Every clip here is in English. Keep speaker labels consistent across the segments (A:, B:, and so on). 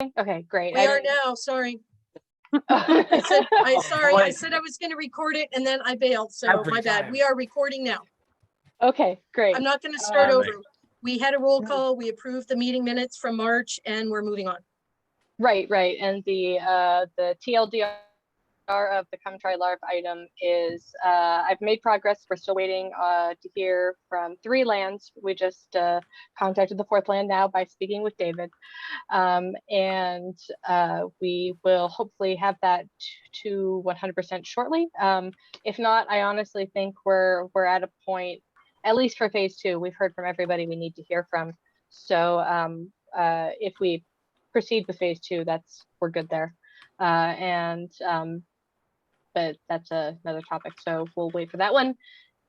A: Okay, great.
B: We are now, sorry. I said I was gonna record it and then I bailed, so my bad. We are recording now.
A: Okay, great.
B: I'm not gonna start over. We had a roll call, we approved the meeting minutes from March and we're moving on.
A: Right. And the TLDR of the Come Try LARP item is I've made progress. We're still waiting to hear from 3 lands. We just contacted the 4th land now by speaking with David. And we will hopefully have that to 100% shortly. If not, I honestly think we're at a point, at least for phase 2, we've heard from everybody we need to hear from. So if we proceed with phase 2, we're good there. But that's another topic, so we'll wait for that one.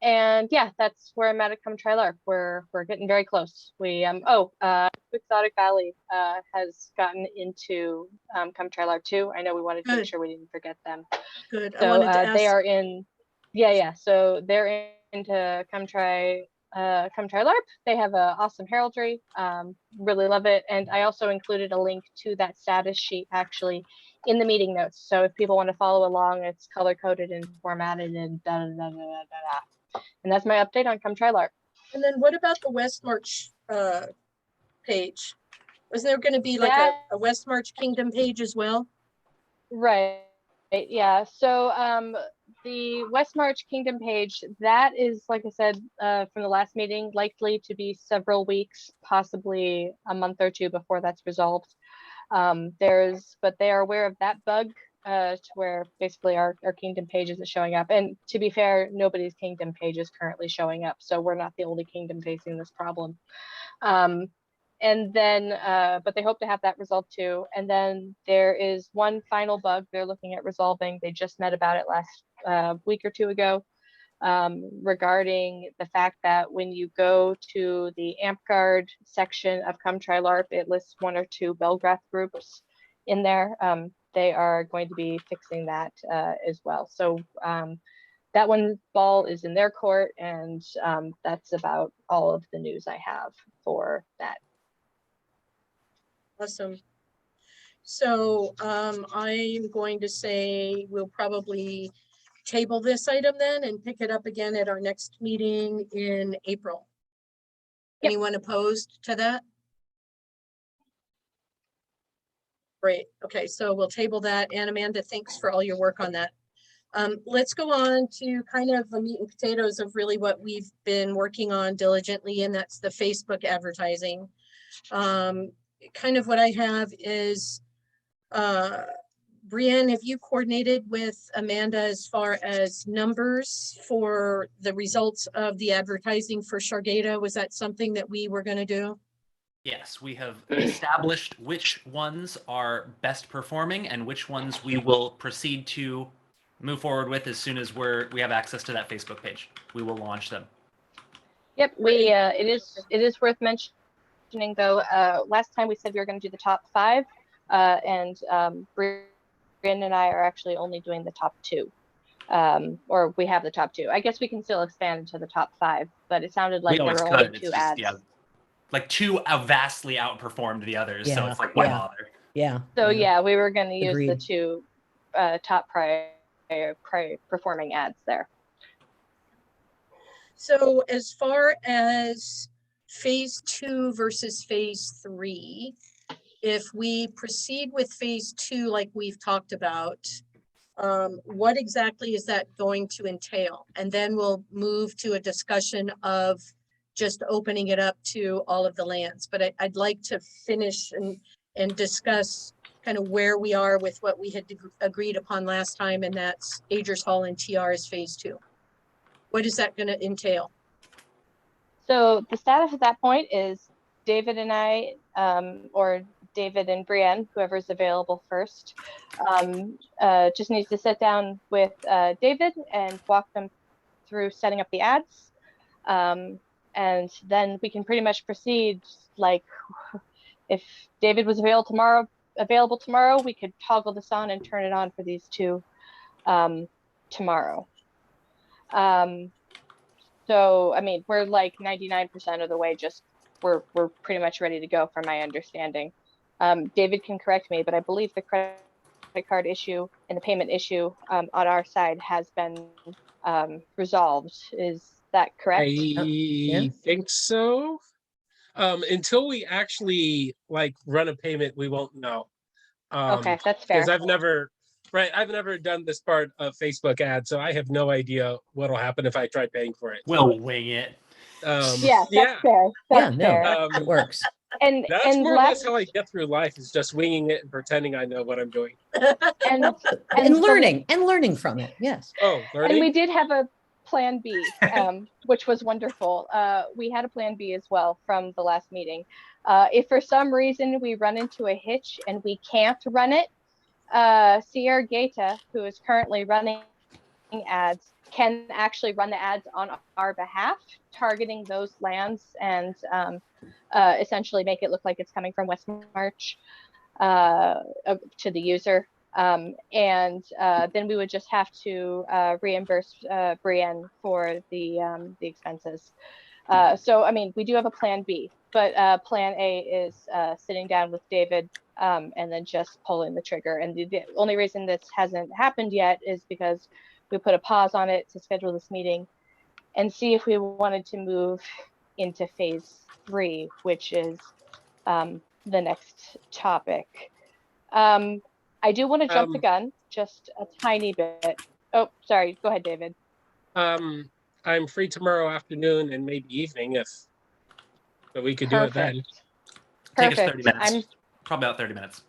A: And yeah, that's where I'm at Come Try LARP. We're getting very close. We Exotic Valley has gotten into Come Try LARP too. I know we wanted to make sure we didn't forget them.
B: Good.
A: So they are in. Yeah. So they're into Come Try LARP. They have an awesome heraldry. Really love it. And I also included a link to that status sheet actually in the meeting notes. So if people want to follow along, it's color coded and formatted and And that's my update on Come Try LARP.
B: And then what about the Westmarch page? Was there going to be like a Westmarch Kingdom page as well?
A: Right. Yeah. So the Westmarch Kingdom page, that is, like I said from the last meeting, likely to be several weeks, possibly a month or 2 before that's resolved. But they are aware of that bug to where basically our kingdom page isn't showing up. And to be fair, nobody's kingdom page is currently showing up. So we're not the only kingdom facing this problem. And then, but they hope to have that resolved too. And then there is one final bug they're looking at resolving. They just met about it last week or 2 ago. Regarding the fact that when you go to the AMP Guard section of Come Try LARP, it lists 1 or 2 Belgrath groups in there. They are going to be fixing that as well. So that one ball is in their court, and that's about all of the news I have for that.
B: Awesome. So I'm going to say we'll probably table this item then and pick it up again at our next meeting in April. Yep. Anyone opposed to that? Great. Okay, so we'll table that. And Amanda, thanks for all your work on that. Let's go on to kind of the meat and potatoes of really what we've been working on diligently, and that's the Facebook advertising. Kind of what I have is Brienne, have you coordinated with Amanda as far as numbers for the results of the advertising for Shargata? Was that something that we were going to do?
C: Yes, we have established which ones are best performing and which ones we will proceed to move forward with as soon as we have access to that Facebook page. We will launch them.
A: Yep, it is worth mentioning though. Last time we said we were going to do the top 5, and Brienne and I are actually only doing the top 2, or we have the top 2. I guess we can still expand into the top 5, but it sounded like there were only 2 ads.
C: Yeah, like 2 vastly outperformed the others, so it's like why bother?
D: Yeah.
A: So yeah, we were going to use the 2 top performing ads there.
B: So as far as phase 2 versus phase 3, if we proceed with phase 2 like we've talked about, what exactly is that going to entail? And then we'll move to a discussion of just opening it up to all of the lands. But I'd like to finish and discuss kind of where we are with what we had agreed upon last time, and that's Agers Hall and TR is phase 2. What is that going to entail?
A: So the status at that point is David and I, or David and Brienne, whoever's available first, just needs to sit down with David and walk them through setting up the ads. And then we can pretty much proceed. Like if David was available tomorrow, we could toggle this on and turn it on for these 2 tomorrow. So, I mean, we're like 99% of the way, we're pretty much ready to go from my understanding. David can correct me, but I believe the credit card issue and the payment issue on our side has been resolved. Is that correct?
D: I think so. Until we actually like run a payment, we won't know.
A: Okay, that's fair.
D: Because I've never done this part of Facebook ads, so I have no idea what'll happen if I try paying for it.
C: We'll wing it.
A: Yes,
D: yeah.
A: that's fair. That's fair.
E: It works.
A: And
D: That's more or less how I get through life, is just winging it and pretending I know what I'm doing.
A: and
E: And learning from it. Yes.
D: Oh,
A: and we
D: learning.
A: did have a plan B, which was wonderful. We had a plan B as well from the last meeting. If for some reason we run into a hitch and we can't run it, Sierra Gata, who is currently running ads, can actually run the ads on our behalf, targeting those lands and essentially make it look like it's coming from Westmarch to the user. And then we would just have to reimburse Brienne for the expenses. So, I mean, we do have a plan B, but plan A is sitting down with David and then just pulling the trigger. And the only reason this hasn't happened yet is because we put a pause on it to schedule this meeting and see if we wanted to move into phase 3, which is the next topic. I do want to jump the gun just a tiny bit. Oh, sorry. Go ahead, David.
D: I'm free tomorrow afternoon and maybe evening but we could do it then.
C: Take us
A: Perfect.
C: 30 minutes. Probably about 30 minutes.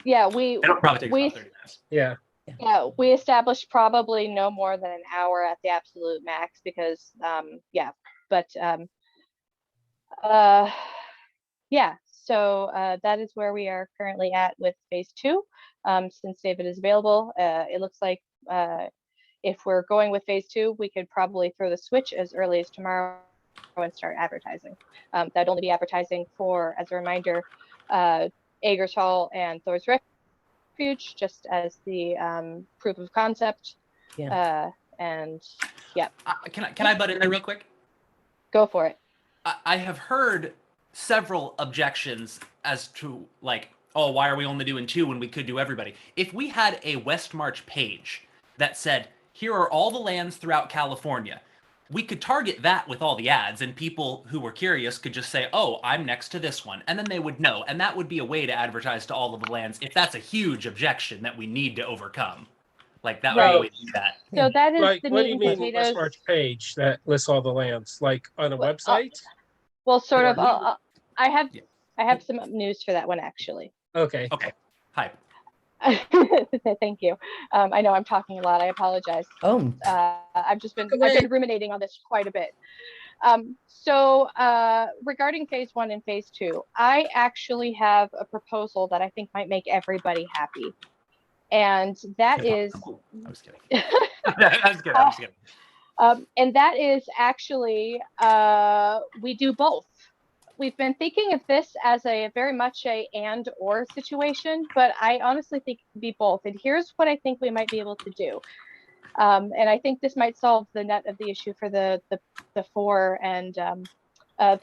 A: Yeah,
C: It'll probably take us about 30 minutes.
D: Yeah.
A: Yeah, we established probably no more than an hour at the absolute max because yeah, so that is where we are currently at with phase 2. Since David is available, it looks like if we're going with phase 2, we could probably throw the switch as early as tomorrow and start advertising. That'd only be advertising for, as a reminder, Aegers Hall and Thor's Refuge, just as the proof of concept. And yeah.
C: Can I butt in there real quick?
A: Go for it.
C: I have heard several objections as to like, oh, why are we only doing 2 when we could do everybody? If we had a Westmarch page that said, here are all the lands throughout California, we could target that with all the ads, and people who were curious could just say, oh, I'm next to this one, and then they would know, and that would be a way to advertise to all of the lands if that's a huge objection that we need to overcome. Like, that would be a way to do that.
A: So that is
D: Like,
A: the
D: what
A: meat
D: do you
A: and
D: mean
A: potatoes.
D: Westmarch page that lists all the lands? Like on a website?
A: Well, sort of.
D: Yeah.
A: I have some news for that one actually.
D: Okay.
C: Okay. Hi.
A: Thank you. I know I'm talking a lot. I apologize.
E: Oh,
A: I've been ruminating on this quite a bit. So regarding phase 1 and phase 2, I actually have a proposal that I think might make everybody happy. And that is
C: I was kidding. I was kidding.
A: And that is actually we do both. We've been thinking of this as a very much a and or situation, but I honestly think it could be both. And here's what I think we might be able to do. And I think this might solve the net of the issue for the 4 and the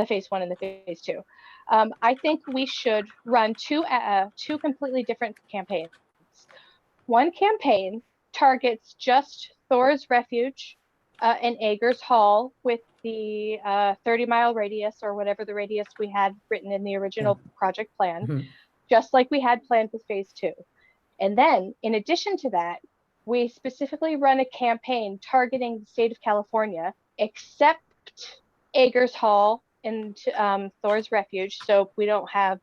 A: phase 1 and the phase 2. I think we should run two completely different campaigns. One campaign targets just Thor's Refuge and Aegers Hall with the 30-mile radius or whatever the radius we had written in the original project plan, just like we had planned with phase 2. And then in addition to that, we specifically run a campaign targeting the state of California, except Aegers Hall and Thor's Refuge, so we don't have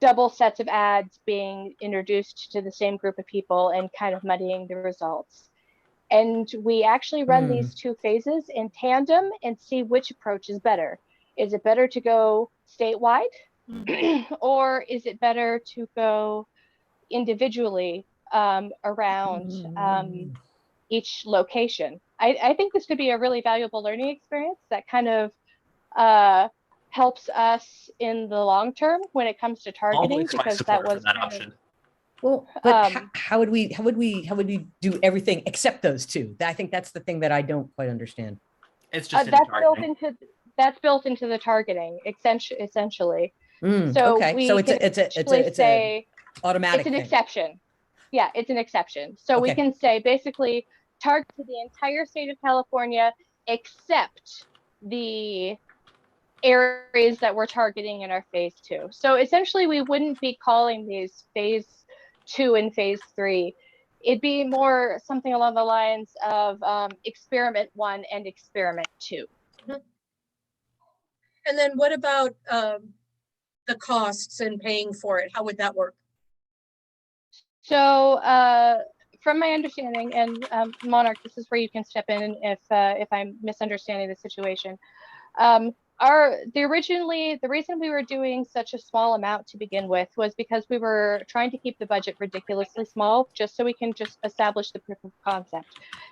A: double sets of ads being introduced to the same group of people and kind of muddying the results. And we actually run these 2 phases in tandem and see which approach is better. Is it better to go statewide or is it better to go individually around each location? I think this could be a really valuable learning experience that kind of helps us in the long term when it comes to targeting, because that was
C: that option.
E: well, but how would we do everything except those 2? I think that's the thing that I don't quite understand.
C: It's just
A: that's built into the targeting essentially. So
E: Okay,
A: we
E: so it's
A: can
E: a,
A: actually
E: it's a
A: say
E: automatic
A: it's an
E: thing.
A: exception. Yeah, it's an exception. So we
E: Okay.
A: can say basically target the entire state of California except the areas that we're targeting in our phase 2. So essentially we wouldn't be calling these phase 2 and phase 3. It'd be more something along the lines of experiment 1 and experiment 2.
B: And then what about the costs and paying for it? How would that work?
A: So from my understanding, and Monarch, this is where you can step in if I'm misunderstanding the situation. The reason we were doing such a small amount to begin with was because we were trying to keep the budget ridiculously small, just so we can just establish the proof of concept.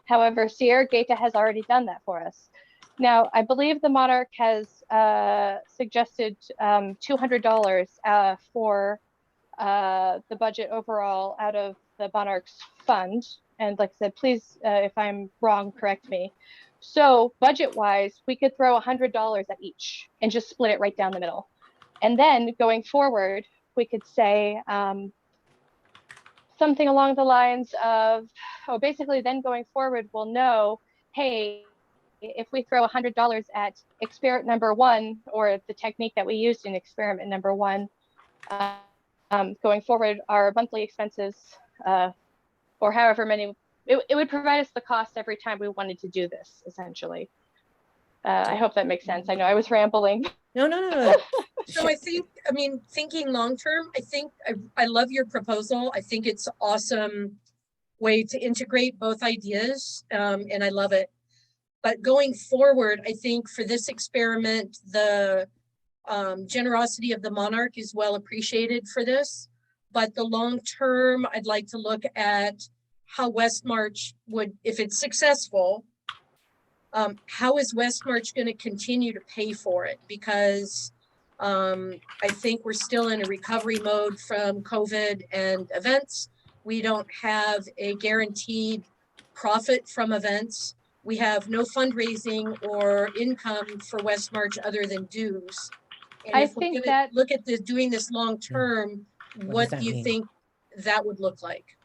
A: However, Sierra Gata has already done that for us. Now, I believe the Monarch has suggested $200 for the budget overall out of the Monarch's fund. And like I said, please, if I'm wrong, correct me. So budget-wise, we could throw $100 at each and just split it right down the middle. And then going forward, we could say something along the lines of, oh, basically then going forward, we'll know, hey, if we throw $100 at experiment number 1, or the technique that we used in experiment number 1, going forward, our monthly expenses, or however many, it would provide us the cost every time we wanted to do this, essentially. I hope that makes sense. I know I was rambling.
E: No.
B: So I think, I mean, thinking long-term, I think I love your proposal. I think it's an awesome way to integrate both ideas, and I love it. But going forward, I think for this experiment, the generosity of the Monarch is well appreciated for this. But the long term, I'd like to look at how Westmarch would, if it's successful, how is Westmarch going to continue to pay for it? Because I think we're still in a recovery mode from COVID and events. We don't have a guaranteed profit from events. We have no fundraising or income for Westmarch other than dues. And
A: I
B: if we're
A: think
B: going to
A: that-
B: look at doing this long term,
E: does
B: what
E: that
B: do you
E: mean?
B: think that would look like?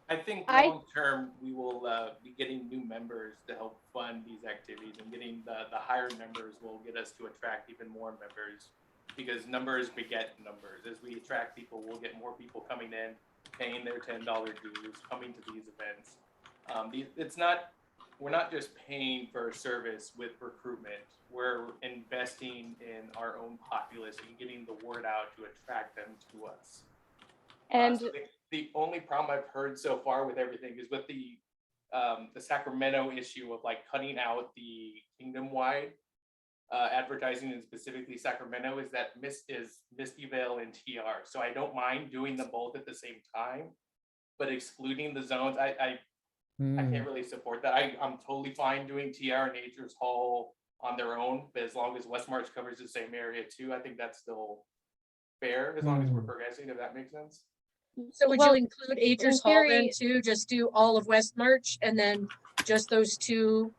F: I think
A: I-
F: long term, we will be getting new members to help fund these activities, and getting the higher members will get us to attract even more members, because numbers beget numbers. As we attract people, we'll get more people coming in, paying their $10 dues, coming to these events. We're not just paying for a service with recruitment. We're investing in our own populace and getting the word out to attract them to us.
A: And
F: So the only problem I've heard so far with everything is with the Sacramento issue of like cutting out the kingdom-wide advertising, and specifically Sacramento, is that Misty Vale and TR. So I don't mind doing them both at the same time, but excluding the zones, I can't really support that. I'm totally fine doing TR and Agers Hall on their own, but as long as Westmarch covers the same area too, I think that's still fair, as long as we're progressing, if that makes sense.
B: So would
A: well,
B: you include Agers Hall then too? Just do all of Westmarch and then just those two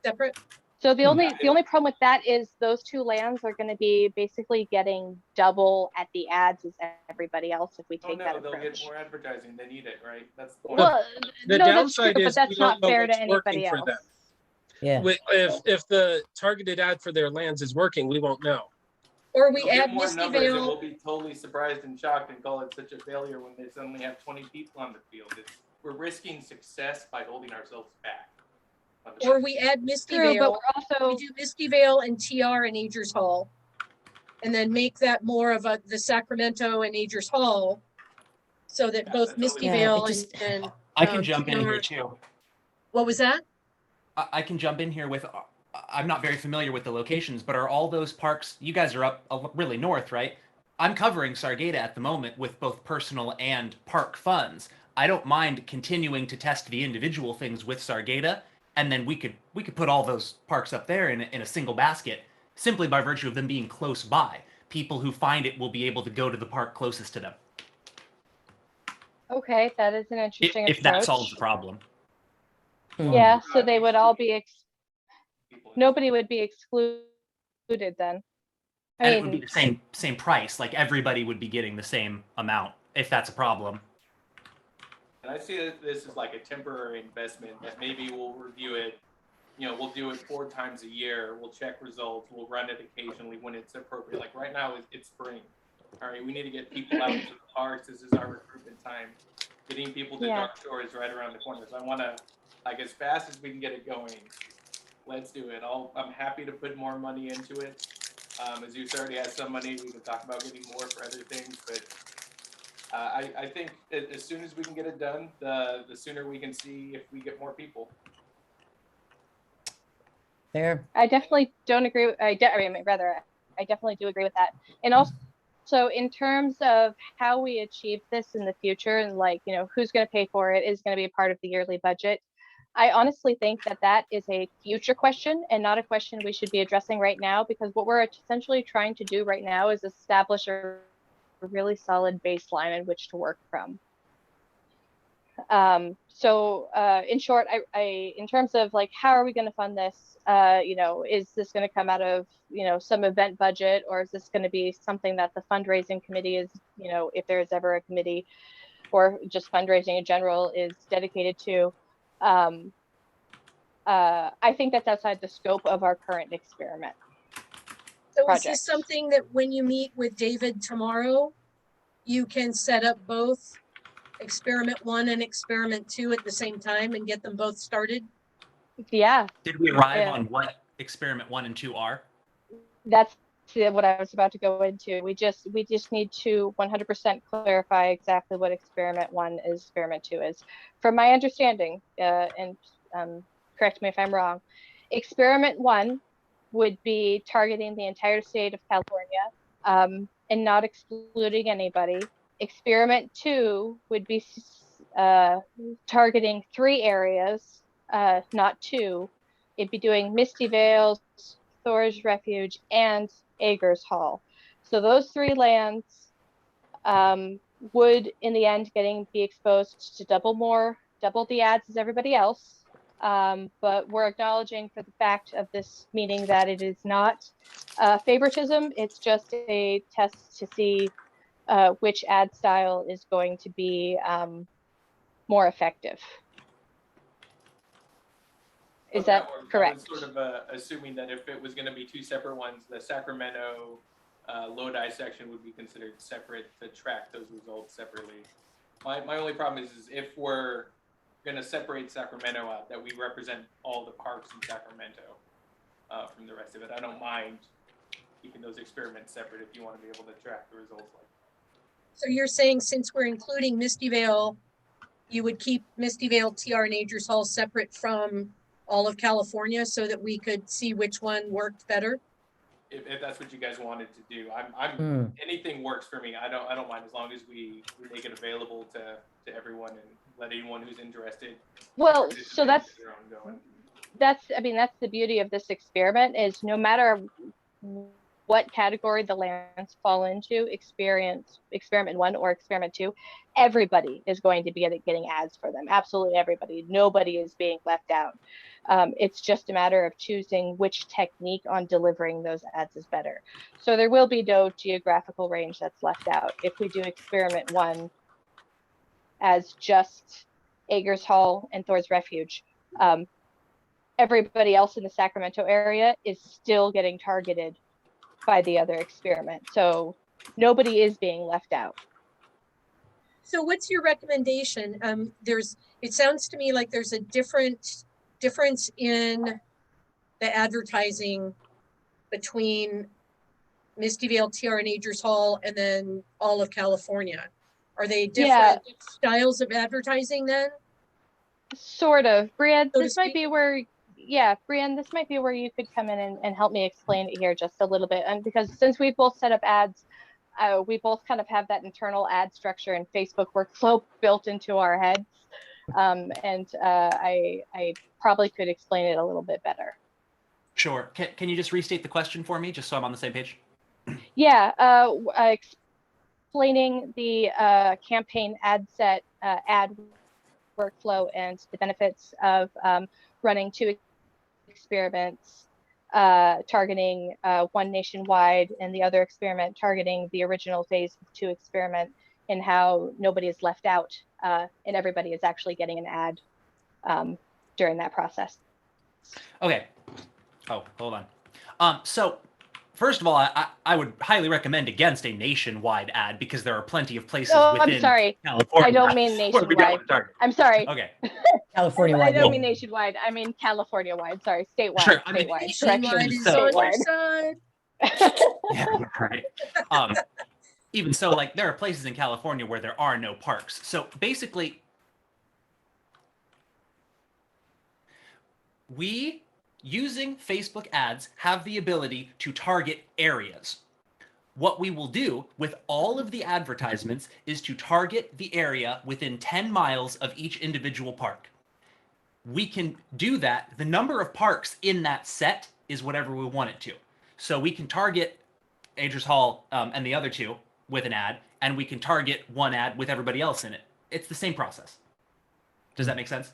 B: separate?
A: so the only problem with that is those two lands are going to be basically getting double at the ads as everybody else if we
F: Oh
A: take
F: no,
A: that
F: they'll
A: approach.
F: get more advertising. They need it, right? That's the point.
A: Well,
D: The
A: no, that's true,
D: downside
A: but
D: is
A: that's
D: we don't
A: not
D: know
A: fair to
D: what's working
A: anybody
D: for
A: else.
D: them.
E: Yeah.
D: If the targeted ad for their lands is working, we won't know.
B: Or we
F: They'll get
B: add
F: more
B: Misty
F: numbers, and
B: Vale,
F: we'll be totally surprised and shocked and call it such a failure when they suddenly have 20 people on the field. We're risking success by holding ourselves back.
B: or we add Misty
A: True, but
B: Vale.
A: we're
B: We
A: also
B: do Misty Vale and TR and Agers Hall. And then make that more of the Sacramento and Agers Hall. So that
F: Yeah,
B: both
F: that's
B: Misty
F: totally
E: fine.
B: Vale
E: It just-
B: and
C: I can jump in
B: TR
C: here too.
B: What was that?
C: I can jump in here with. I'm not very familiar with the locations, but are all those parks? You guys are up really north, right? I'm covering Sargata at the moment with both personal and park funds. I don't mind continuing to test the individual things with Sargata, and then we could put all those parks up there in a single basket, simply by virtue of them being close by. People who find it will be able to go to the park closest to them.
A: okay. That is an interesting
C: If
A: approach.
C: that solves the problem.
A: Yeah, so they would all be nobody would be excluded then.
C: And
A: I
C: it would be
A: mean,
C: the same price. Like everybody would be getting the same amount if that's a problem.
F: And I see that this is like a temporary investment that maybe we'll review it. You know, we'll do it 4 times a year. We'll check results. We'll run it occasionally when it's appropriate. Like right now, it's spring. All right, we need to get people out to the parks. This is our recruitment time. Getting people to
A: Yeah.
F: Dark Shore is right around the corner. So I want to, like, as fast as we can get it going, let's do it. I'm happy to put more money into it. Zeus already has some money. We can talk about getting more for other things, but I think as soon as we can get it done, the sooner we can see if we get more people.
E: There.
A: I definitely don't agree. I mean, rather, I definitely do agree with that. And also, in terms of how we achieve this in the future, and like, you know, who's going to pay for it is going to be a part of the yearly budget. I honestly think that that is a future question and not a question we should be addressing right now, because what we're essentially trying to do right now is establish a really solid baseline in which to work from. In short, in terms of like, how are we going to fund this? You know, is this going to come out of, you know, some event budget, or is this going to be something that the fundraising committee is, you know, if there's ever a committee or just fundraising in general is dedicated to? I think that's outside the scope of our current experiment.
B: So is
A: Project.
B: this something that when you meet with David tomorrow, you can set up both experiment 1 and experiment 2 at the same time and get them both started?
A: Yeah,
C: Did we arrive
A: Yeah.
C: on what experiment 1 and 2 are?
A: that's what I was about to go into. We just need to 100% clarify exactly what experiment 1 is, experiment 2 is. From my understanding, and correct me if I'm wrong, experiment 1 would be targeting the entire state of California, and not excluding anybody. Experiment 2 would be targeting 3 areas, not 2. It'd be doing Misty Vales, Thor's Refuge, and Agers Hall. So those 3 lands would, in the end, be exposed to double the ads as everybody else. But we're acknowledging for the fact of this meeting that it is not favoritism. It's just a test to see which ad style is going to be more effective. Is
F: Okay,
A: that
F: I
A: correct?
F: was sort of assuming that if it was going to be 2 separate ones, the Sacramento Lodi section would be considered separate to track those results separately. My only problem is if we're going to separate Sacramento out, that we represent all the parks in Sacramento from the rest of it. I don't mind keeping those experiments separate if you want to be able to track the results.
B: So you're saying since we're including Misty Vale, you would keep Misty Vale, TR, and Agers Hall separate from all of California so that we could see which one worked better?
F: If that's what you guys wanted to do, I'm anything works for me. I don't mind as long as we make it available to everyone and let anyone who's interested.
A: Well, so that's
F: their own going.
A: I mean, that's the beauty of this experiment is no matter what category the lands fall into, experiment 1 or experiment 2, everybody is going to be getting ads for them. Absolutely everybody. Nobody is being left out. It's just a matter of choosing which technique on delivering those ads is better. So there will be no geographical range that's left out. If we do experiment 1 as just Agers Hall and Thor's Refuge, everybody else in the Sacramento area is still getting targeted by the other experiment. So nobody is being left out.
B: So what's your recommendation? It sounds to me like there's a difference in the advertising between Misty Vale, TR, and Agers Hall, and then all of California. Are they different styles of advertising then?
A: Sort of. Brianne,
B: So
A: this might be where, Brianne, this might be where you could come in and help me explain it here just a little bit. And because since we both set up ads, we both kind of have that internal ad structure and Facebook workflow built into our heads. I probably could explain it a little bit better.
C: Sure. Can you just restate the question for me, just so I'm on the same page?
A: Yeah, explaining the campaign ad set ad workflow and the benefits of running 2 experiments targeting one nationwide, and the other experiment targeting the original phase 2 experiment, and how nobody is left out, and everybody is actually getting an ad during that process.
C: Okay. Oh, hold on. So first of all, I would highly recommend against a nationwide ad because there are plenty of places
A: Oh,
C: within
A: I'm sorry.
C: California.
A: I don't mean
C: where we don't
A: nationwide.
C: target.
A: I'm sorry.
C: Okay.
E: California
A: I
E: wide.
A: don't mean nationwide. I mean California-wide. Sorry, statewide.
C: Sure, I mean,
A: Statewide.
B: Nationwide
A: Correction.
B: is
C: So-
B: on your
A: Statewide.
B: side.
C: Yeah, right. Even so, like there are places in California where there are no parks. So basically, we, using Facebook ads, have the ability to target areas. What we will do with all of the advertisements is to target the area within 10 miles of each individual park. We can do that. The number of parks in that set is whatever we want it to. So we can target Agers Hall and the other two with an ad, and we can target one ad with everybody else in it. It's the same process. Does that make sense?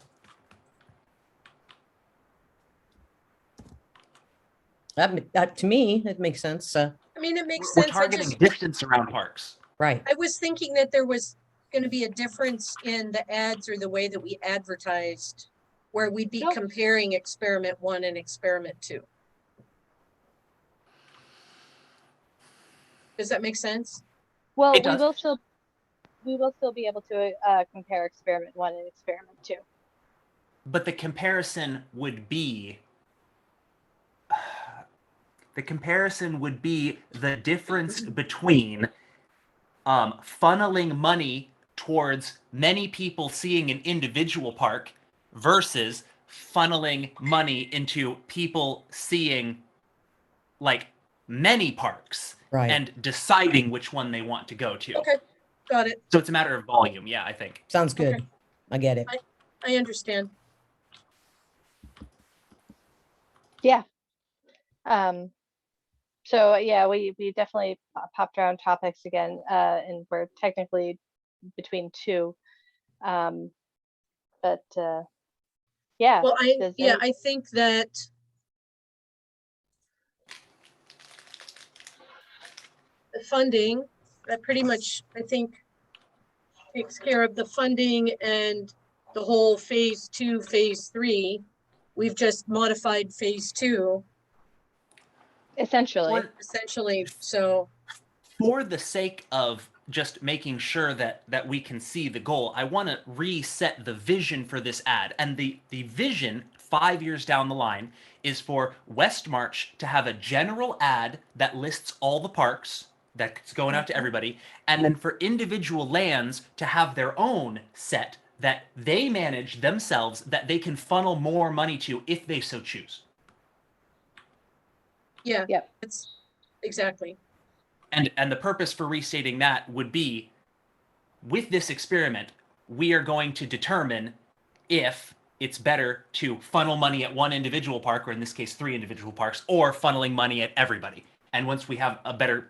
E: That to me, that makes sense.
B: I mean, it makes
C: We're
B: sense.
C: targeting distance around parks.
E: Right.
B: I was thinking that there was going to be a difference in the ads or the way that we advertised, where we'd be
A: Nope.
B: comparing experiment 1 and experiment 2. Does that make sense?
A: Well,
C: It
A: we
C: does.
A: will still be able to compare experiment 1 and experiment 2.
C: But the comparison would be the difference between funneling money towards many people seeing an individual park versus funneling money into people seeing like many parks
E: Right.
C: and deciding which one they want to go to.
B: Okay, got it.
C: So it's a matter of volume, yeah, I think.
E: Sounds good.
B: Okay.
E: I get it.
B: I understand.
A: Yeah. So yeah, we definitely popped around topics again, and we're technically between two. But yeah.
B: Well,
A: does any-
B: I think that the funding, that pretty much, I think, takes care of the funding and the whole phase 2, phase 3. We've just modified phase 2
A: essentially.
B: essentially. So
C: For the sake of just making sure that we can see the goal, I want to reset the vision for this ad. And the vision 5 years down the line is for Westmarch to have a general ad that lists all the parks that's going out to everybody, and then for individual lands to have their own set that they manage themselves, that they can funnel more money to if they so choose.
B: yeah,
A: Yep.
B: it's exactly.
C: And the purpose for restating that would be, with this experiment, we are going to determine if it's better to funnel money at one individual park, or in this case, 3 individual parks, or funneling money at everybody. And once we have a better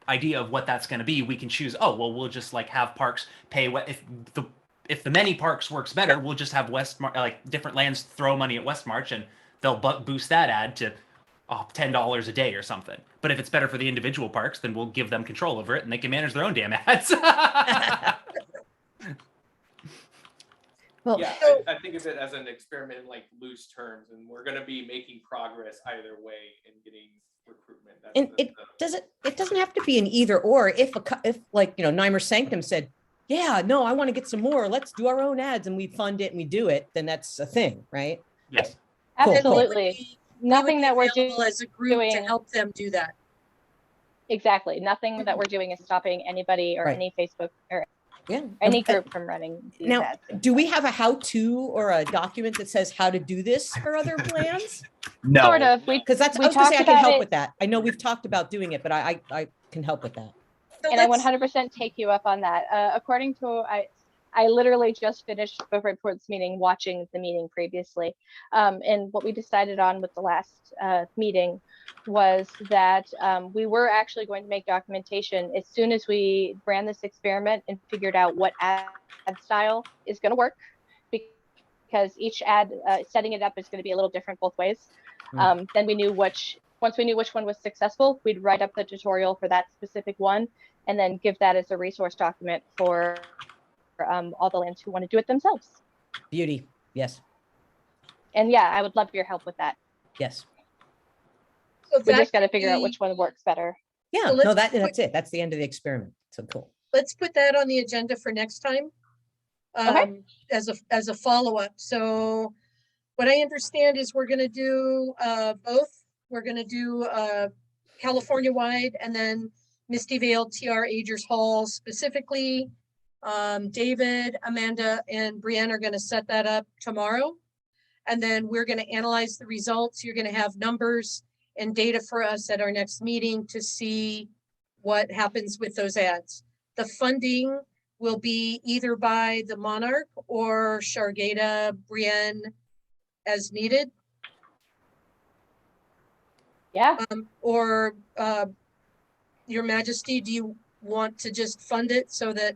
C: idea of what that's going to be, we can choose, oh, well, we'll just like have parks pay what if the many parks works better, we'll just have Westmarch, like different lands throw money at Westmarch and they'll boost that ad to $10 a day or something. But if it's better for the individual parks, then we'll give them control over it and they can manage their own damn ads.
E: Well,
F: Yeah, I think of it as an experiment in like loose terms, and we're going to be making progress either way in getting recruitment.
E: and it doesn't have to be an either or. If like, you know, Nymer Sanctum said, yeah, no, I want to get some more, let's do our own ads, and we fund it and we do it, then that's a thing, right?
C: Yes.
E: Cool,
B: And we would
A: Absolutely.
B: be-
A: Nothing
B: we
A: that we're
B: would be available as a group to
A: doing-
B: help them do that.
A: Exactly. Nothing that we're doing is stopping anybody or
E: Right.
A: any Facebook or
E: Yeah.
A: any group from running these
E: Now,
A: ads.
E: do we have a how-to or a document that says how to do this for other plans?
C: No.
A: Sort of. We
E: Because that's,
A: We
E: I was gonna say, I
A: talked
E: can
A: about
E: help
A: it-
E: with that. I know we've talked about doing it, but I can help with that.
B: So
A: and I
B: let's-
A: 100% take you up on that. According to I literally just finished before this meeting watching the meeting previously, and what we decided on with the last meeting was that we were actually going to make documentation as soon as we ran this experiment and figured out what ad style is going to work, because each ad setting it up is going to be a little different both ways. Then we knew once we knew which one was successful, we'd write up the tutorial for that specific one and then give that as a resource document for all the lands who want to do it themselves.
E: Beauty. Yes.
A: And yeah, I would love your help with that.
E: Yes.
B: So
A: We
B: that
A: just got to
B: could
A: figure out
B: be-
A: which one works better.
E: Yeah.
B: So let's
E: No,
B: put-
E: that's it. That's the end of the experiment. So cool.
B: Let's put that on the agenda for next time. As a follow-up. So what I understand is we're gonna do both. We're gonna do California-wide and then Misty Vale TR Agers Hall specifically. David, Amanda, and Brienne are gonna set that up tomorrow. And then we're gonna analyze the results. You're gonna have numbers and data for us at our next meeting to see what happens with those ads. The funding will be either by the Monarch or Shargata, Brienne, as needed.
A: Yeah.
B: Or Your Majesty, do you want to just fund it so that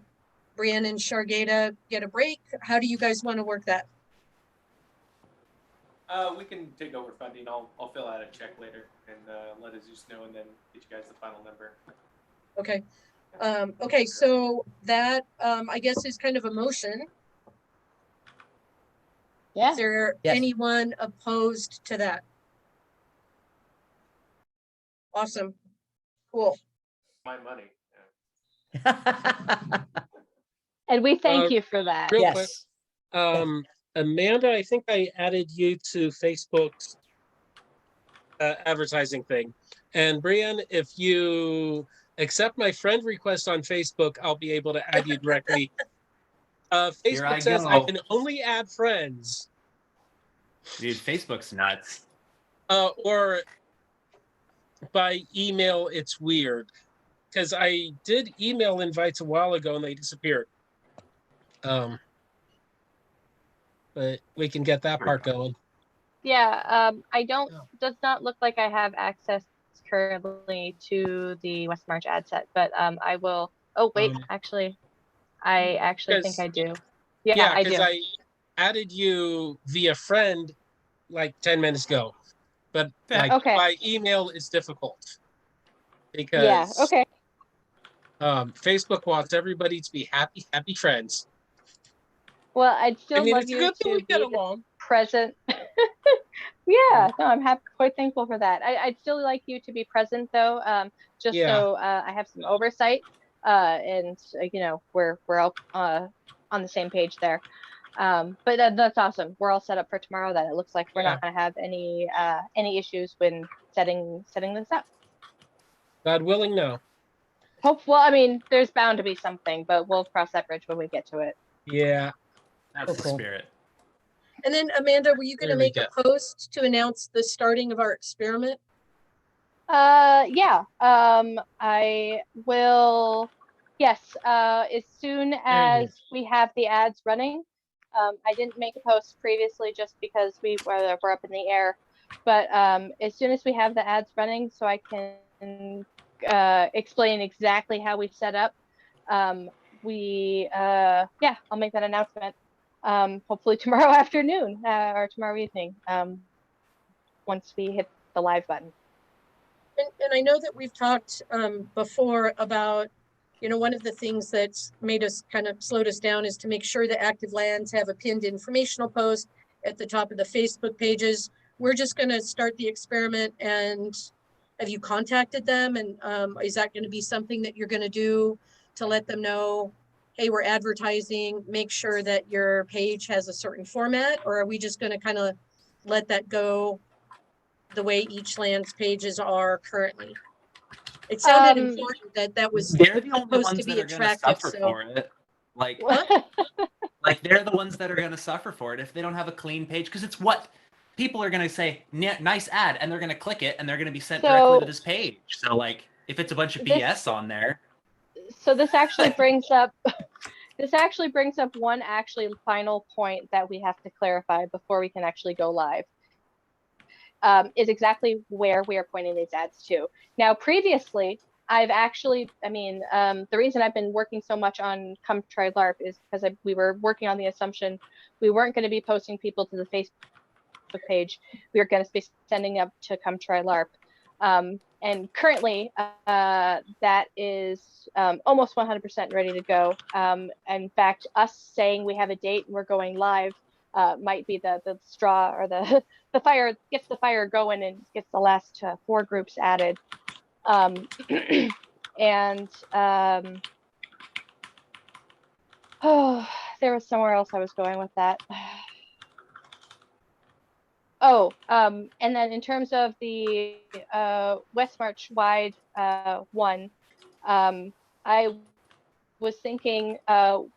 B: Brienne and Shargata get a break? How do you guys want to work that?
F: We can take over funding. I'll fill out a check later and let Azus know, and then get you guys the final number.
B: Okay. Okay, so that I guess is kind of a motion.
A: Yeah.
B: Is there
E: Yes.
B: anyone opposed to that? Awesome. Cool.
F: My money.
A: And we thank
D: Uh,
A: you for that.
D: real
E: Yes.
D: quick. Amanda, I think I added you to Facebook's advertising thing. And Brian, if you accept my friend request on Facebook, I'll be able to add you directly.
C: Here I
D: Facebook says
C: go.
D: I can only add friends.
C: Dude, Facebook's nuts.
D: Or by email, it's weird. Because I did email invites a while ago and they disappeared. But we can get that part going.
A: Yeah. I don't,
D: Yeah.
A: does not look like I have access currently to the Westmarch ad set, but I will, oh, wait, actually, I actually think I do. Yeah, I
D: because
A: do.
D: I added you via friend like 10 minutes ago. But like
A: Okay.
D: by email it's difficult. Because
A: Yeah, okay.
D: Facebook wants everybody to be happy friends.
A: Well, I'd still
D: I mean,
A: love
D: it's a
A: you
D: good thing
A: to
D: we get
A: be
D: along.
A: present. Yeah, no, I'm happy, quite thankful for that. I'd still like you to be present though, just
D: Yeah.
A: so I have some oversight, and you know we're all on the same page there. But that's awesome. We're all set up for tomorrow. Then it looks like we're
D: Yeah.
A: not going to have any issues when setting this up.
D: God willing, no.
A: Well, I mean, there's bound to be something, but we'll cross that bridge when we get to it.
D: Yeah.
C: That's the
E: cool.
C: spirit.
B: And then Amanda, were you going to
D: There we
B: make a post to announce the starting of our experiment?
A: Yeah. I will. Yes. As soon as we have the ads running. I didn't make a post previously just because we're up in the air, but as soon as we have the ads running, so I can explain exactly how we set up. Yeah, I'll make that announcement. Hopefully tomorrow afternoon or tomorrow evening. Once we hit the live button.
B: And I know that we've talked before about, you know, one of the things that's made us kind of slowed us down is to make sure that active lands have a pinned informational post at the top of the Facebook pages. We're just going to start the experiment. And have you contacted them? And is that going to be something that you're going to do to let them know, hey, we're advertising, make sure that your page has a certain format? Or are we just going to kind of let that go the way each land's pages are currently? It sounded important that was
C: They're the only
B: supposed
C: ones
B: to
C: that
B: be
C: are going to
B: attractive.
C: suffer
B: So
C: for it. Like they're the ones that are going to suffer for it if they don't have a clean page, because it's what people are going to say, nice ad, and they're going to click it and they're going to be sent directly to this page. So like if it's a bunch of BS on there.
A: So this actually brings up one final point that we have to clarify before we can actually go live. Is exactly where we are pointing these ads to. Now, previously, I've actually, the reason I've been working so much on Come Try LARP is because we were working on the assumption we weren't going to be posting people to the page, we are going to be sending up to Come Try LARP. And currently, that is almost 100% ready to go. In fact, us saying we have a date and we're going live might be the straw or the fire, gets the fire going and gets the last 4 groups added. And oh, there was somewhere else I was going with that. Oh, and then in terms of the Westmarch wide one, I was thinking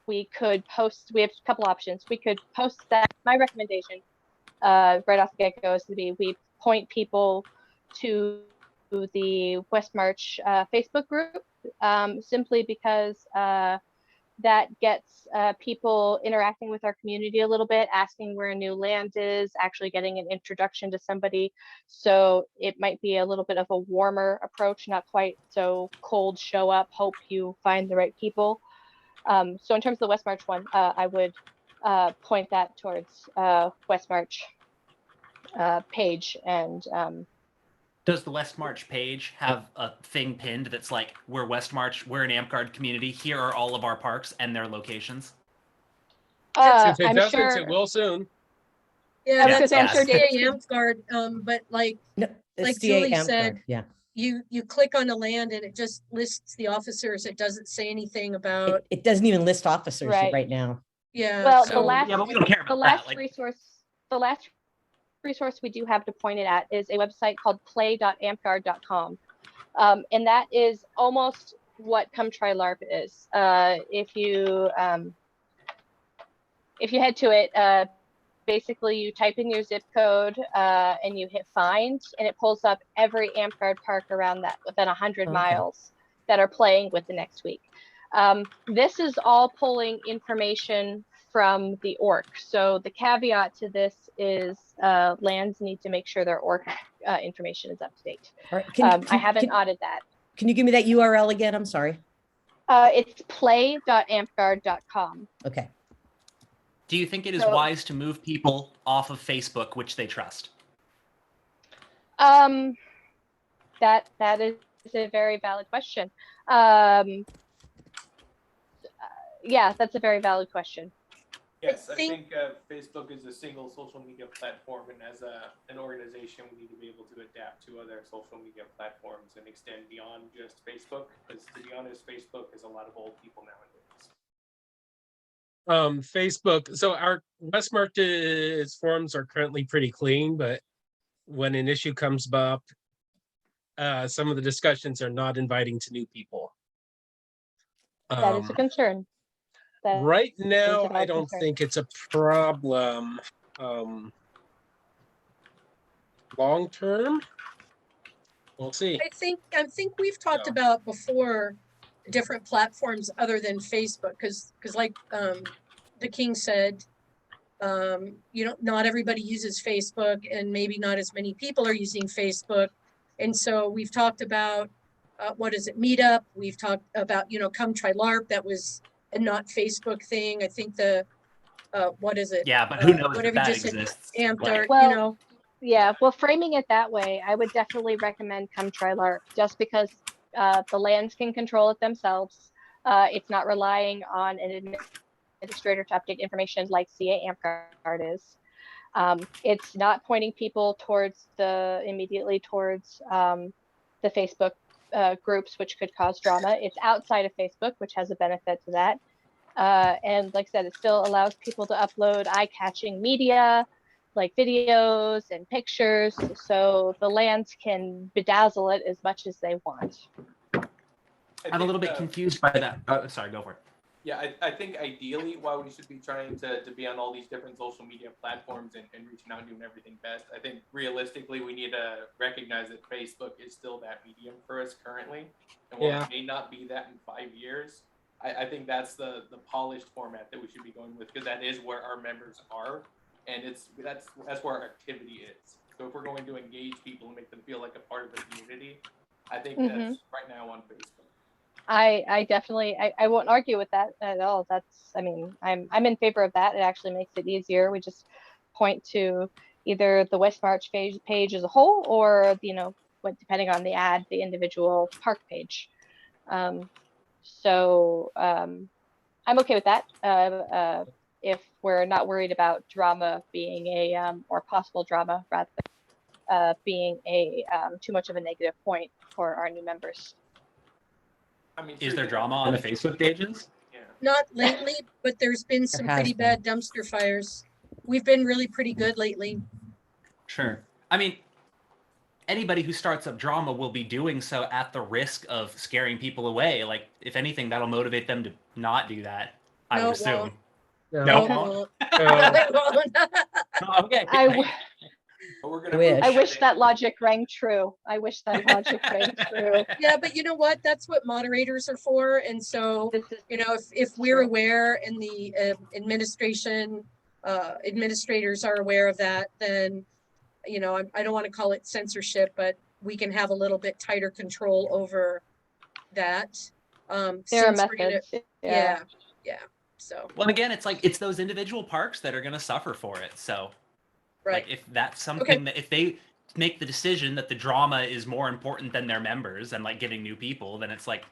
A: we could post, we have a couple options. We could post that, my recommendation right off the get-go is to be, we point people to the Westmarch Facebook group, simply because that gets people interacting with our community a little bit, asking where a new land is, actually getting an introduction to somebody. So it might be a little bit of a warmer approach, not quite so cold show up, hope you find the right people. So in terms of the Westmarch one, I would point that towards Westmarch page. And
C: Does the Westmarch page have a thing pinned that's like, we're Westmarch, we're an AmpGuard community, here are all of our parks and their locations?
D: If it
A: I'm
D: doesn't,
A: sure
D: it will soon.
B: Yeah,
A: Yeah,
B: that's
A: I'm
B: our
A: sure
B: DA Guard, but like
E: No, it's
B: Like
E: DA
B: Julie
E: AMP
B: said,
E: card, yeah.
B: you click on a land and it just lists the officers. It doesn't say anything about,
E: It doesn't even list officers
A: Right.
E: right now.
B: yeah.
A: Well,
B: so
C: Yeah, but we don't care
A: the
C: about
A: last
C: that. Like,
A: resource we do have to point it at is a website called play.ampguard.com. And that is almost what Come Try LARP is. If you head to it, basically you type in your zip code and you hit find, and it pulls up every AmpGuard park around that within 100
E: Okay.
A: miles that are playing with the next week. This is all pulling information from the ORC. So the caveat to this is lands need to make sure their ORC information is up to date.
E: All right.
A: I haven't audited that.
E: Can you give me that URL again? I'm sorry.
A: It's play.ampguard.com.
E: Okay.
C: do you think it is
A: So-
C: wise to move people off of Facebook, which they trust?
A: That is a very valid question. Yeah, that's a very valid question.
F: Yes, I
B: think-
F: think Facebook is a single social media platform, and as an organization, we need to be able to adapt to other social media platforms and extend beyond just Facebook. Because to be honest, Facebook is a lot of old people nowadays.
D: Facebook. So our Westmarch's forums are currently pretty clean, but when an issue comes up, some of the discussions are not inviting to new people.
A: That is a concern. That
D: Right now,
A: a
D: I
A: valid
D: don't
A: concern.
D: think it's a problem. Long term, we'll see.
B: I think we've talked
D: Yeah.
B: about before different platforms other than Facebook, because like the King said, not everybody uses Facebook, and maybe not as many people are using Facebook. And so we've talked about what is it, Meetup. We've talked about, Come Try LARP. That was a not Facebook thing. I think the what is it?
C: Yeah, but who knows
B: whatever
C: if
B: you
C: that
B: just said,
C: exists?
B: Amped
C: Like,
B: Art,
A: Well, yeah, well, framing it that way, I would definitely recommend Come Try LARP, just because the lands can control it themselves. It's not relying on an administrator to update information like CA AmpGuard is. It's not pointing people immediately towards the Facebook groups, which could cause drama. It's outside of Facebook, which has a benefit to that. And like I said, it still allows people to upload eye-catching media, like videos and pictures, so the lands can bedazzle it as much as they want.
C: I'm a little bit confused by that. Oh, sorry, go for it.
F: Yeah, I think ideally, while we should be trying to be on all these different social media platforms and reaching out and doing everything best, I think realistically we need to recognize that Facebook is still that medium for us currently. And while it may not be that in 5 years, I think that's the polished format that we should be going with, because that is where our members are, and that's where our activity is. So if we're going to engage people and make them feel like a part of the community, I think that's right now on Facebook.
A: I definitely, I won't argue with that at all. I'm in favor of that. It actually makes it easier. We just point to either the Westmarch page as a whole, or what, depending on the ad, the individual park page. So I'm okay with that. If we're not worried about drama being or possible drama rather, being too much of a negative point for our new members.
F: I mean,
C: Is
F: sure,
C: there
F: you
C: drama
F: have-
C: on the Facebook pages?
F: Yeah.
B: Not lately, but there's been some
E: has
B: pretty
E: been.
B: bad dumpster fires. We've been really pretty good lately.
C: Sure. I mean, anybody who starts up drama will be doing so at the risk of scaring people away. Like, if anything, that'll motivate them to not do that, I
B: No,
C: would
B: it
C: assume.
B: won't.
C: No,
B: No,
C: it
B: it
C: won't?
B: won't.
D: Uh,
B: No, it won't.
C: Okay.
A: I w-
F: But we're gonna
E: Wish.
F: move
A: I wish
F: today.
A: that logic rang true. I wish that logic rang true.
B: Yeah, but you know what? That's what moderators are for. And so,
A: This is
B: if we're
A: True.
B: aware and the administrators are aware of that, then, I don't want to call it censorship, but we can have a little bit tighter control over that.
A: there are
B: since we're gonna-
A: methods.
B: Yeah, so,
C: Well, again, it's those individual parks that are going to suffer for it. So,
B: right.
C: like, if that's something that if they make the decision that the drama is more important than their members and like getting new people, then it's like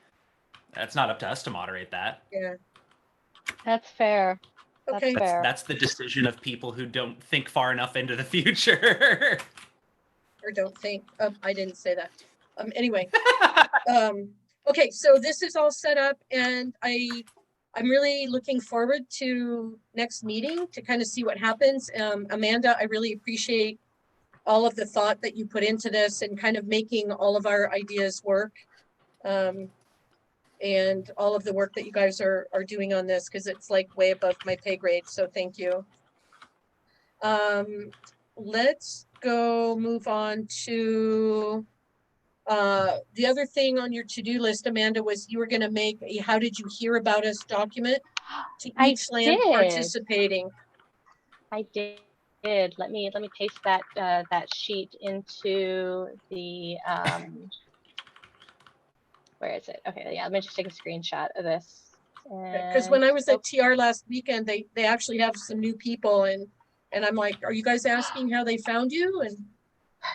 C: that's not up to us to moderate that.
B: Yeah,
A: That's fair.
B: okay.
A: That's fair.
C: That's the decision of people who don't think far enough into the future.
B: Or don't think, I didn't say that. Anyway, okay, so this is all set up and I'm really looking forward to next meeting to kind of see what happens. Amanda, I really appreciate all of the thought that you put into this and kind of making all of our ideas work. And all of the work that you guys are doing on this, because it's like way above my pay grade, so thank you. Let's go move on to the other thing on your to-do list, Amanda, was you were going to make a "How did you hear about us" document to
A: I
B: each land
A: did.
B: participating.
A: I did. Let me paste that sheet into the where is it? Okay, yeah. Let me just take a screenshot of this.
B: Because when I was at TR last weekend, they actually have some new people, and I'm like, are you guys asking how they found you? And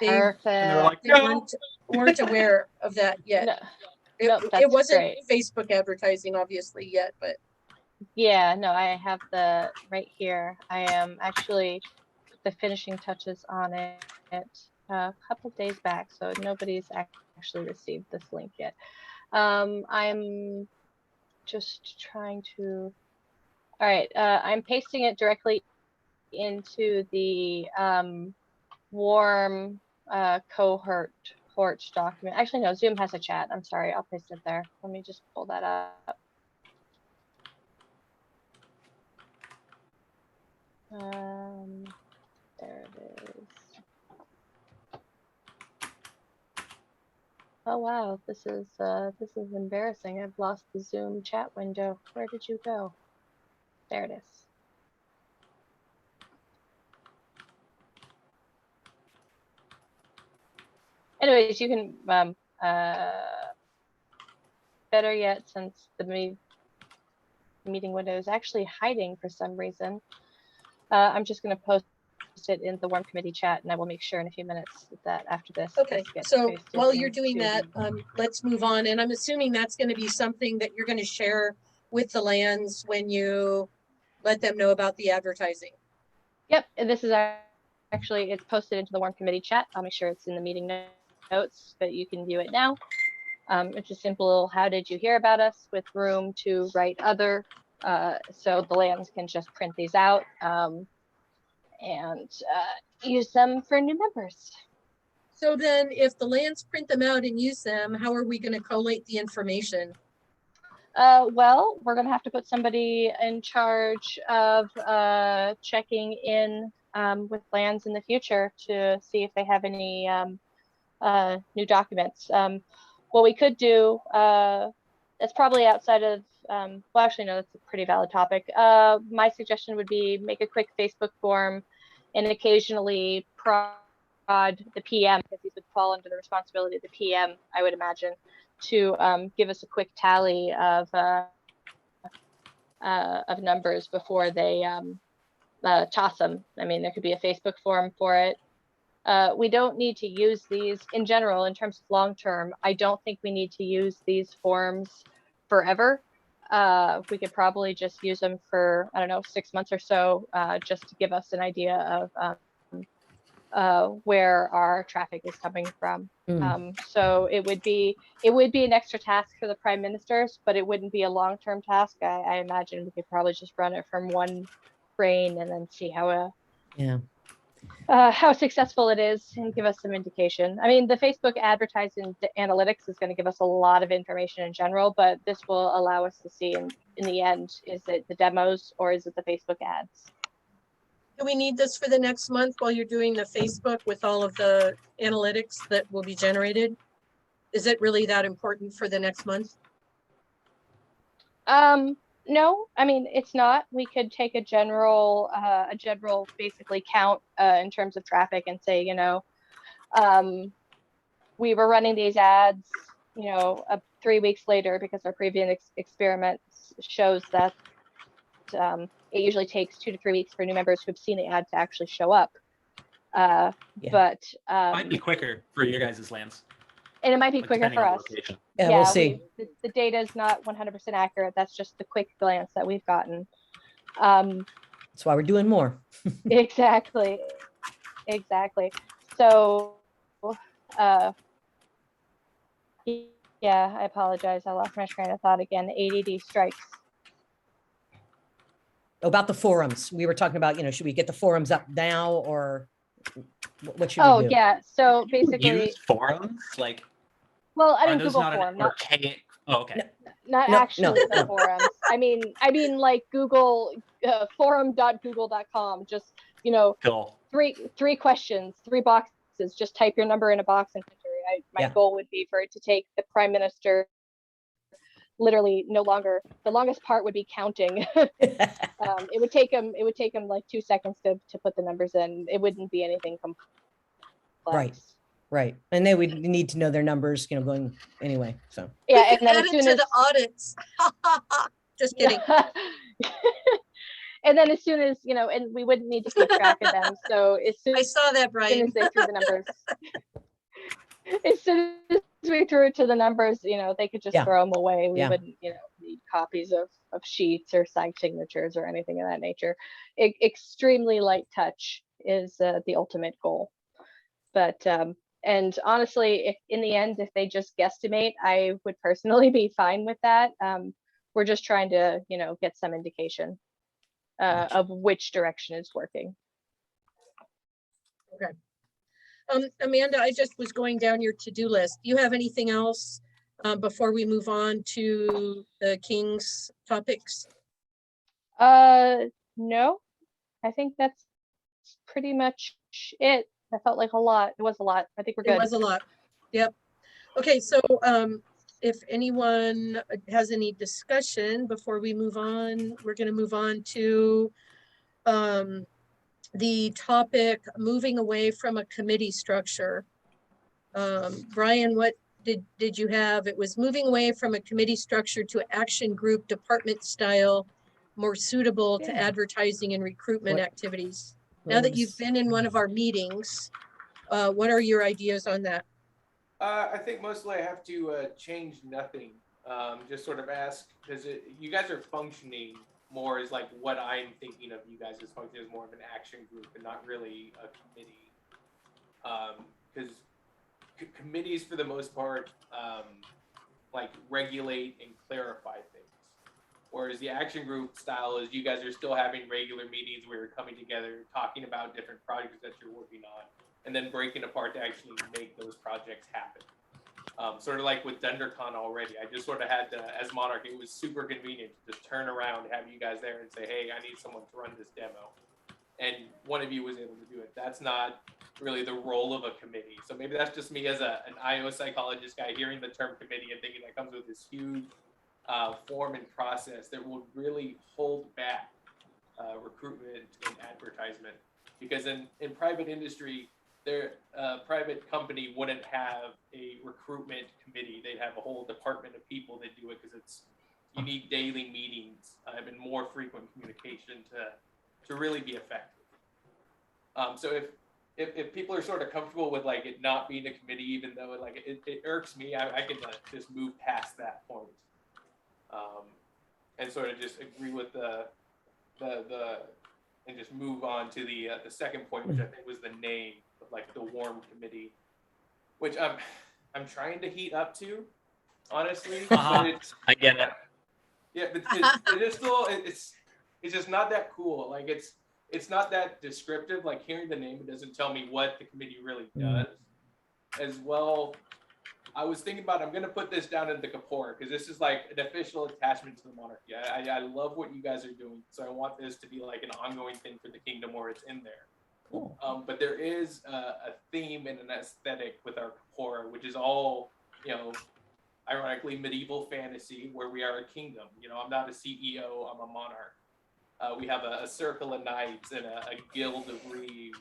A: Perfect.
C: And they're like,
B: they
C: no.
B: weren't aware of that yet.
A: No,
B: It,
A: nope,
B: it
A: that's
B: wasn't
A: great.
B: Facebook advertising, obviously, yet, but
A: Yeah, no, I have the right here. I am actually the finishing touches on it a couple days back, so nobody's actually received this link yet. I'm just trying to. All right, I'm pasting it directly into the warm cohort document. Actually, no, Zoom has a chat. I'm sorry, I'll paste it there. Let me just pull that up. There it is. Oh wow, this is embarrassing. I've lost the Zoom chat window. Where did you go? There it is. Anyways, you can better yet, since the meeting window is actually hiding for some reason, I'm just going to post it in the warm committee chat, and I will make sure in a few minutes that after this.
B: okay.
A: this gets
B: So
A: pasted
B: while you're doing
A: into
B: that,
A: the-
B: let's move on. And I'm assuming that's going to be something that you're going to share with the lands when you let them know about the advertising.
A: Yep, and this is actually, it's posted into the warm committee chat. I'll make sure it's in the meeting notes, but you can view it now. It's a simple "how did you hear about us" with room to write other, so the lands can just print these out and use them for new members.
B: So then if the lands print them out and use them, how are we going to collate the information?
A: Well, we're gonna have to put somebody in charge of checking in with lands in the future to see if they have any new documents. What we could do, that's probably outside of, well, actually, no, that's a pretty valid topic. My suggestion would be make a quick Facebook form and occasionally prod the PM, because these would fall under the responsibility of the PM, I would imagine, to give us a quick tally of numbers before they toss them. I mean, there could be a Facebook forum for it. We don't need to use these in general in terms of long term. I don't think we need to use these forms forever. We could probably just use them for, I don't know, 6 months or so, just to give us an idea of where our traffic is coming from. So it would be an extra task for the prime ministers, but it wouldn't be a long-term task. I imagine we could probably just run it from one brain and then see how successful it is and give us some indication. I mean, the Facebook advertising analytics is going to give us a lot of information in general, but this will allow us to see in the end, is it the demos or is it the Facebook ads?
B: Do we need this for the next month while you're doing the Facebook with all of the analytics that will be generated? Is it really that important for the next month?
A: No, I mean, it's not. We could take a general basically count in terms of traffic and say, we were running these ads, 3 weeks later because our previous experiment shows that it usually takes 2 to 3 weeks for new members who've seen the ad to actually show up. But
C: Might be quicker for your guys' lands.
A: and it might be
C: like,
A: quicker
C: depending
A: for
C: on the
A: us.
C: location.
E: Yeah, we'll see.
A: The data is not 100% accurate. That's just the quick glance that we've gotten.
E: That's why we're doing more.
A: Exactly. So, yeah, I apologize. I lost my train of thought again. ADD strikes.
E: About the forums. We were talking about, should we get the forums up now or what should
A: Oh,
E: we do?
A: yeah. So basically,
C: Use forums? Like,
A: well, I
C: are
A: mean,
C: those
A: Google
C: not an
A: form, not
C: archaic? Oh, okay.
A: not
E: No,
A: actually
E: no.
A: the forums. I mean like Google forum.google.com. Just
C: Cool.
A: three questions, 3 boxes. Just type your number in a box and enter. My
E: Yeah.
A: goal would be for it to take the prime minister literally no longer. The longest part would be counting. It would take him like 2 seconds to put the numbers in. It wouldn't be anything complex.
E: Right. And they would need to know their numbers, going anyway. So
A: Yeah,
B: We
A: and
B: could
A: then
B: add
A: as
B: it
A: soon
B: to
A: as
B: the audits. Just kidding.
A: and then as soon as and we wouldn't need to keep track of them. So as soon
B: I saw that,
A: as
B: Brian.
A: they threw the numbers, as soon as we threw it to the numbers, they could just
E: Yeah.
A: throw them away. We
E: Yeah.
A: wouldn't, need copies of sheets or signed signatures or anything of that nature. Extremely light touch is the ultimate goal. But and honestly, if in the end, if they just guesstimate, I would personally be fine with that. We're just trying to, get some indication of which direction is working.
B: Amanda, I just was going down your to-do list. Do you have anything else before we move on to the King's topics?
A: No, I think that's pretty much it. I felt like a lot. It was a lot. I think we're good.
B: It was a lot. Yep. Okay, so if anyone has any discussion before we move on, we're going to move on to the topic moving away from a committee structure. Brian, what did you have? It was moving away from a committee structure to action group department style, more suitable to advertising and recruitment activities. Now that you've been in one of our meetings, what are your ideas on that?
F: I think mostly I have to change nothing. Just sort of ask, because you guys are functioning more as like what I'm thinking of you guys as functioning as more of an action group and not really a committee. Because committees for the most part like regulate and clarify things. Whereas the action group style is you guys are still having regular meetings where you're coming together, talking about different projects that you're working on, and then breaking apart to actually make those projects happen. Sort of like with DunderCon already, I just sort of had to, as Monarch, it was super convenient to just turn around, have you guys there and say, hey, I need someone to run this demo. And one of you was able to do it. That's not really the role of a committee. So maybe that's just me as an IO psychologist guy hearing the term committee and thinking that comes with this huge form and process that will really hold back recruitment and advertisement. Because in private industry, their private company wouldn't have a recruitment committee. They'd have a whole department of people that do it because you need daily meetings and more frequent communication to to really be effective. So if people are sort of comfortable with like it not being a committee, even though it irks me, I can just move past that point, and sort of just agree with the and just move on to the second point, which I think was the name of like the warm committee, which I'm trying to heat up to, honestly. But it's,
C: I get it.
F: yeah, but it is still it's just not that cool. Like it's not that descriptive. Like hearing the name, it doesn't tell me what the committee really does. As well, I was thinking about I'm gonna put this down in the Kapor because this is like an official attachment to the monarchy. I love what you guys are doing, so I want this to be like an ongoing thing for the kingdom where it's in there.
E: Cool.
F: But there is a theme and an aesthetic with our Kapor, which is all, ironically medieval fantasy where we are a kingdom. I'm not a CEO, I'm a monarch. We have a circle of knights and a guild of reeves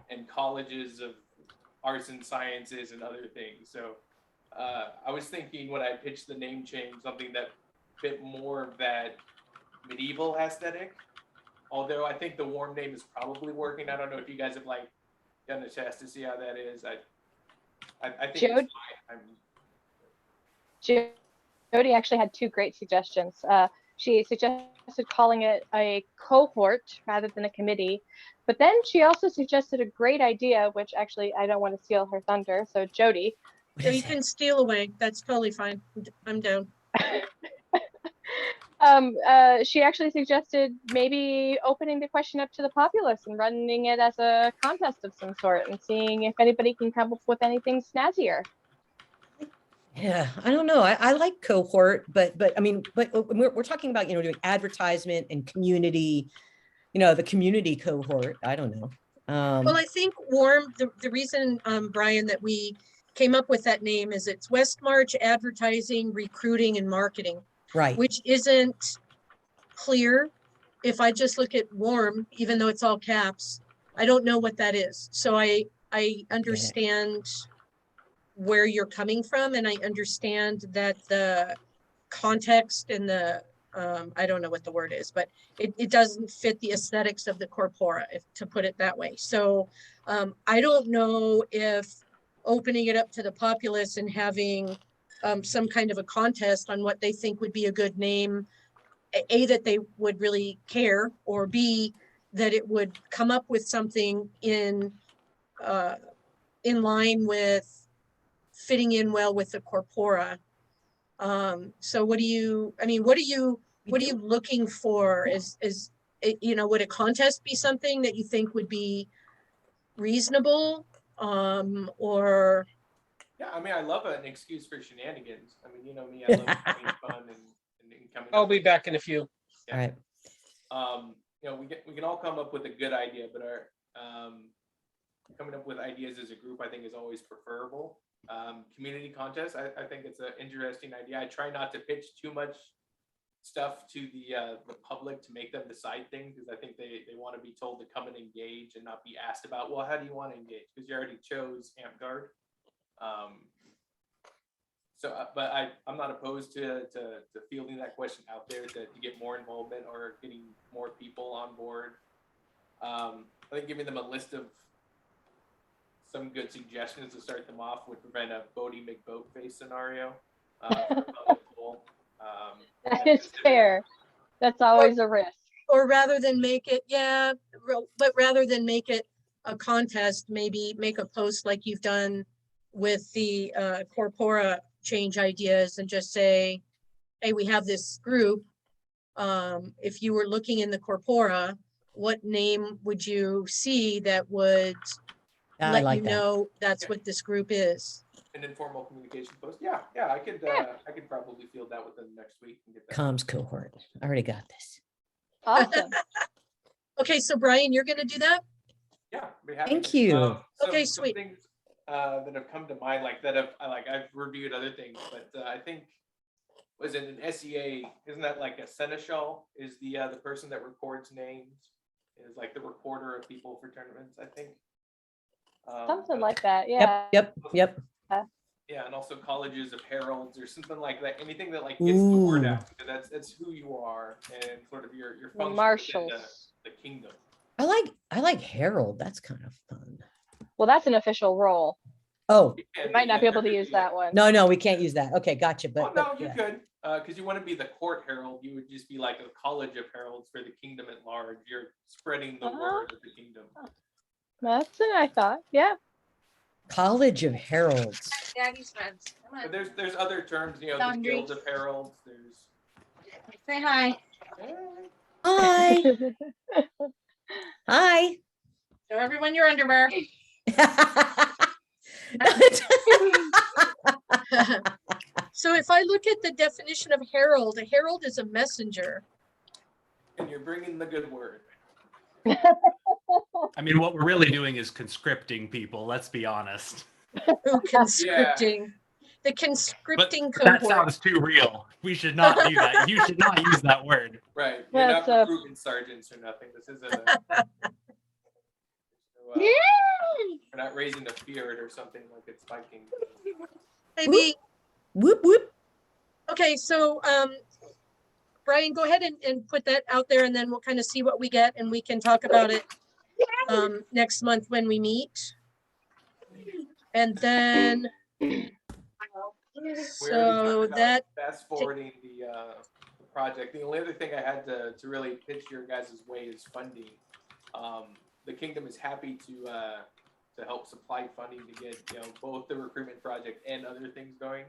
F: and colleges of arts and sciences and other things. So I was thinking when I pitched the name change, something that fit more of that medieval aesthetic. Although I think the warm name is probably working. I don't know if you guys have like gotten a chance to see how that is. I think
A: Jode?
F: it's fine.
A: Jody actually had two great suggestions. She suggested calling it a cohort rather than a committee, but then she also suggested a great idea, which actually I don't want to steal her thunder. So Jody,
E: What
B: So
E: is
B: you
E: it?
B: can steal away. That's totally fine. I'm down.
A: she actually suggested maybe opening the question up to the populace and running it as a contest of some sort and seeing if anybody can come up with anything snazzier.
E: Yeah, I don't know. I like cohort, but I mean, but we're talking about, doing advertisement and community, the community cohort. I don't know.
B: Well, I think warm, the reason, Brian, that we came up with that name is it's Westmarch Advertising, Recruiting and Marketing,
E: Right.
B: which isn't clear. If I just look at warm, even though it's all caps, I don't know what that is. So I understand where you're coming from, and I understand that the context and the I don't know what the word is, but it doesn't fit the aesthetics of the corpora, to put it that way. So I don't know if opening it up to the populace and having some kind of a contest on what they think would be a good name, A, that they would really care, or B, that it would come up with something in line with fitting in well with the corpora. So what are you looking for? Would a contest be something that you think would be reasonable? Or
F: Yeah, I mean, I love an excuse for shenanigans. I mean, you know me, I love having fun and coming.
D: I'll
F: up
D: be
F: with
D: back in a
F: stuff.
D: few.
E: All right.
F: We can all come up with a good idea, but our coming up with ideas as a group, I think, is always preferable. Community contest, I think it's an interesting idea. I try not to pitch too much stuff to the public to make them decide things, because I think they want to be told to come and engage and not be asked about, well, how do you want to engage? Because you already chose Amp Guard. But I'm not opposed to fielding that question out there to get more involvement or getting more people on board. I think giving them a list of some good suggestions to start them off would prevent a Bodie McBoatface scenario.
A: That is fair. That's always a risk.
B: or rather than make it, but rather than make it a contest, maybe make a post like you've done with the corpora change ideas and just say, hey, we have this group. If you were looking in the corpora, what name would you see that would
E: I
B: let
E: like
B: you
E: that.
B: know that's what this group is?
F: An informal communication post. Yeah, I could probably field that within the next week and get that.
E: Comms cohort. I already got this.
A: Awesome.
B: Okay, so Brian, you're gonna do that?
F: Yeah, I'd be happy
E: Thank
F: to.
E: you.
B: Okay,
F: some
B: sweet.
F: Things that have come to mind, like that I've reviewed other things, but I think was it an SEA? Isn't that like a seneschal? Is the person that records names? Is like the recorder of people for tournaments, I think.
A: Something like that. Yeah.
E: Yep.
F: Yeah, and also colleges of heralds or something like that. Anything that like gets the word
E: Ooh.
F: out, because that's who you are and sort of your
A: The
F: function.
A: marshals.
F: the kingdom.
E: I like Herald. That's kind of fun.
A: Well, that's an official role.
E: Oh,
A: You
F: And
A: might not be
F: yeah,
A: able to
F: there could
A: use
F: be
A: that one.
E: no, we can't use that. Okay, gotcha.
F: Oh,
E: But,
F: no, you
E: yeah.
F: could, because you wouldn't be the court herald. You would just be like a college of heralds for the kingdom at large. You're spreading the word of the kingdom.
A: That's what I thought. Yeah.
E: College of Heralds.
G: Daddy's friends. Come
F: But
G: on.
F: there's other terms, you know, the
G: Laundry.
F: guild of heralds. There's
G: Say hi.
E: Hi. Hi.
G: Show everyone your underwear.
B: So if I look at the definition of herald, a herald is a messenger.
F: and you're bringing the good word.
C: I mean, what we're really doing is conscripting people. Let's be honest.
B: Oh, conscripting. The conscripting
C: But that
B: cohort.
C: sounds too real. We should not do that. You should not use that word.
F: Right. You're
A: That's
F: not recruitment sergeants or nothing. This isn't a. So, we're not raising a beard or something like it's Viking.
B: Maybe.
E: Whoop whoop.
B: Okay, so Brian, go ahead and put that out there, and then we'll kind of see what we get, and we can talk about it next month when we meet. And then, so that,
F: Fast forwarding the project. The only other thing I had to really pitch your guys' way is funding. The kingdom is happy to help supply funding to get, you know, both the recruitment project and other things going.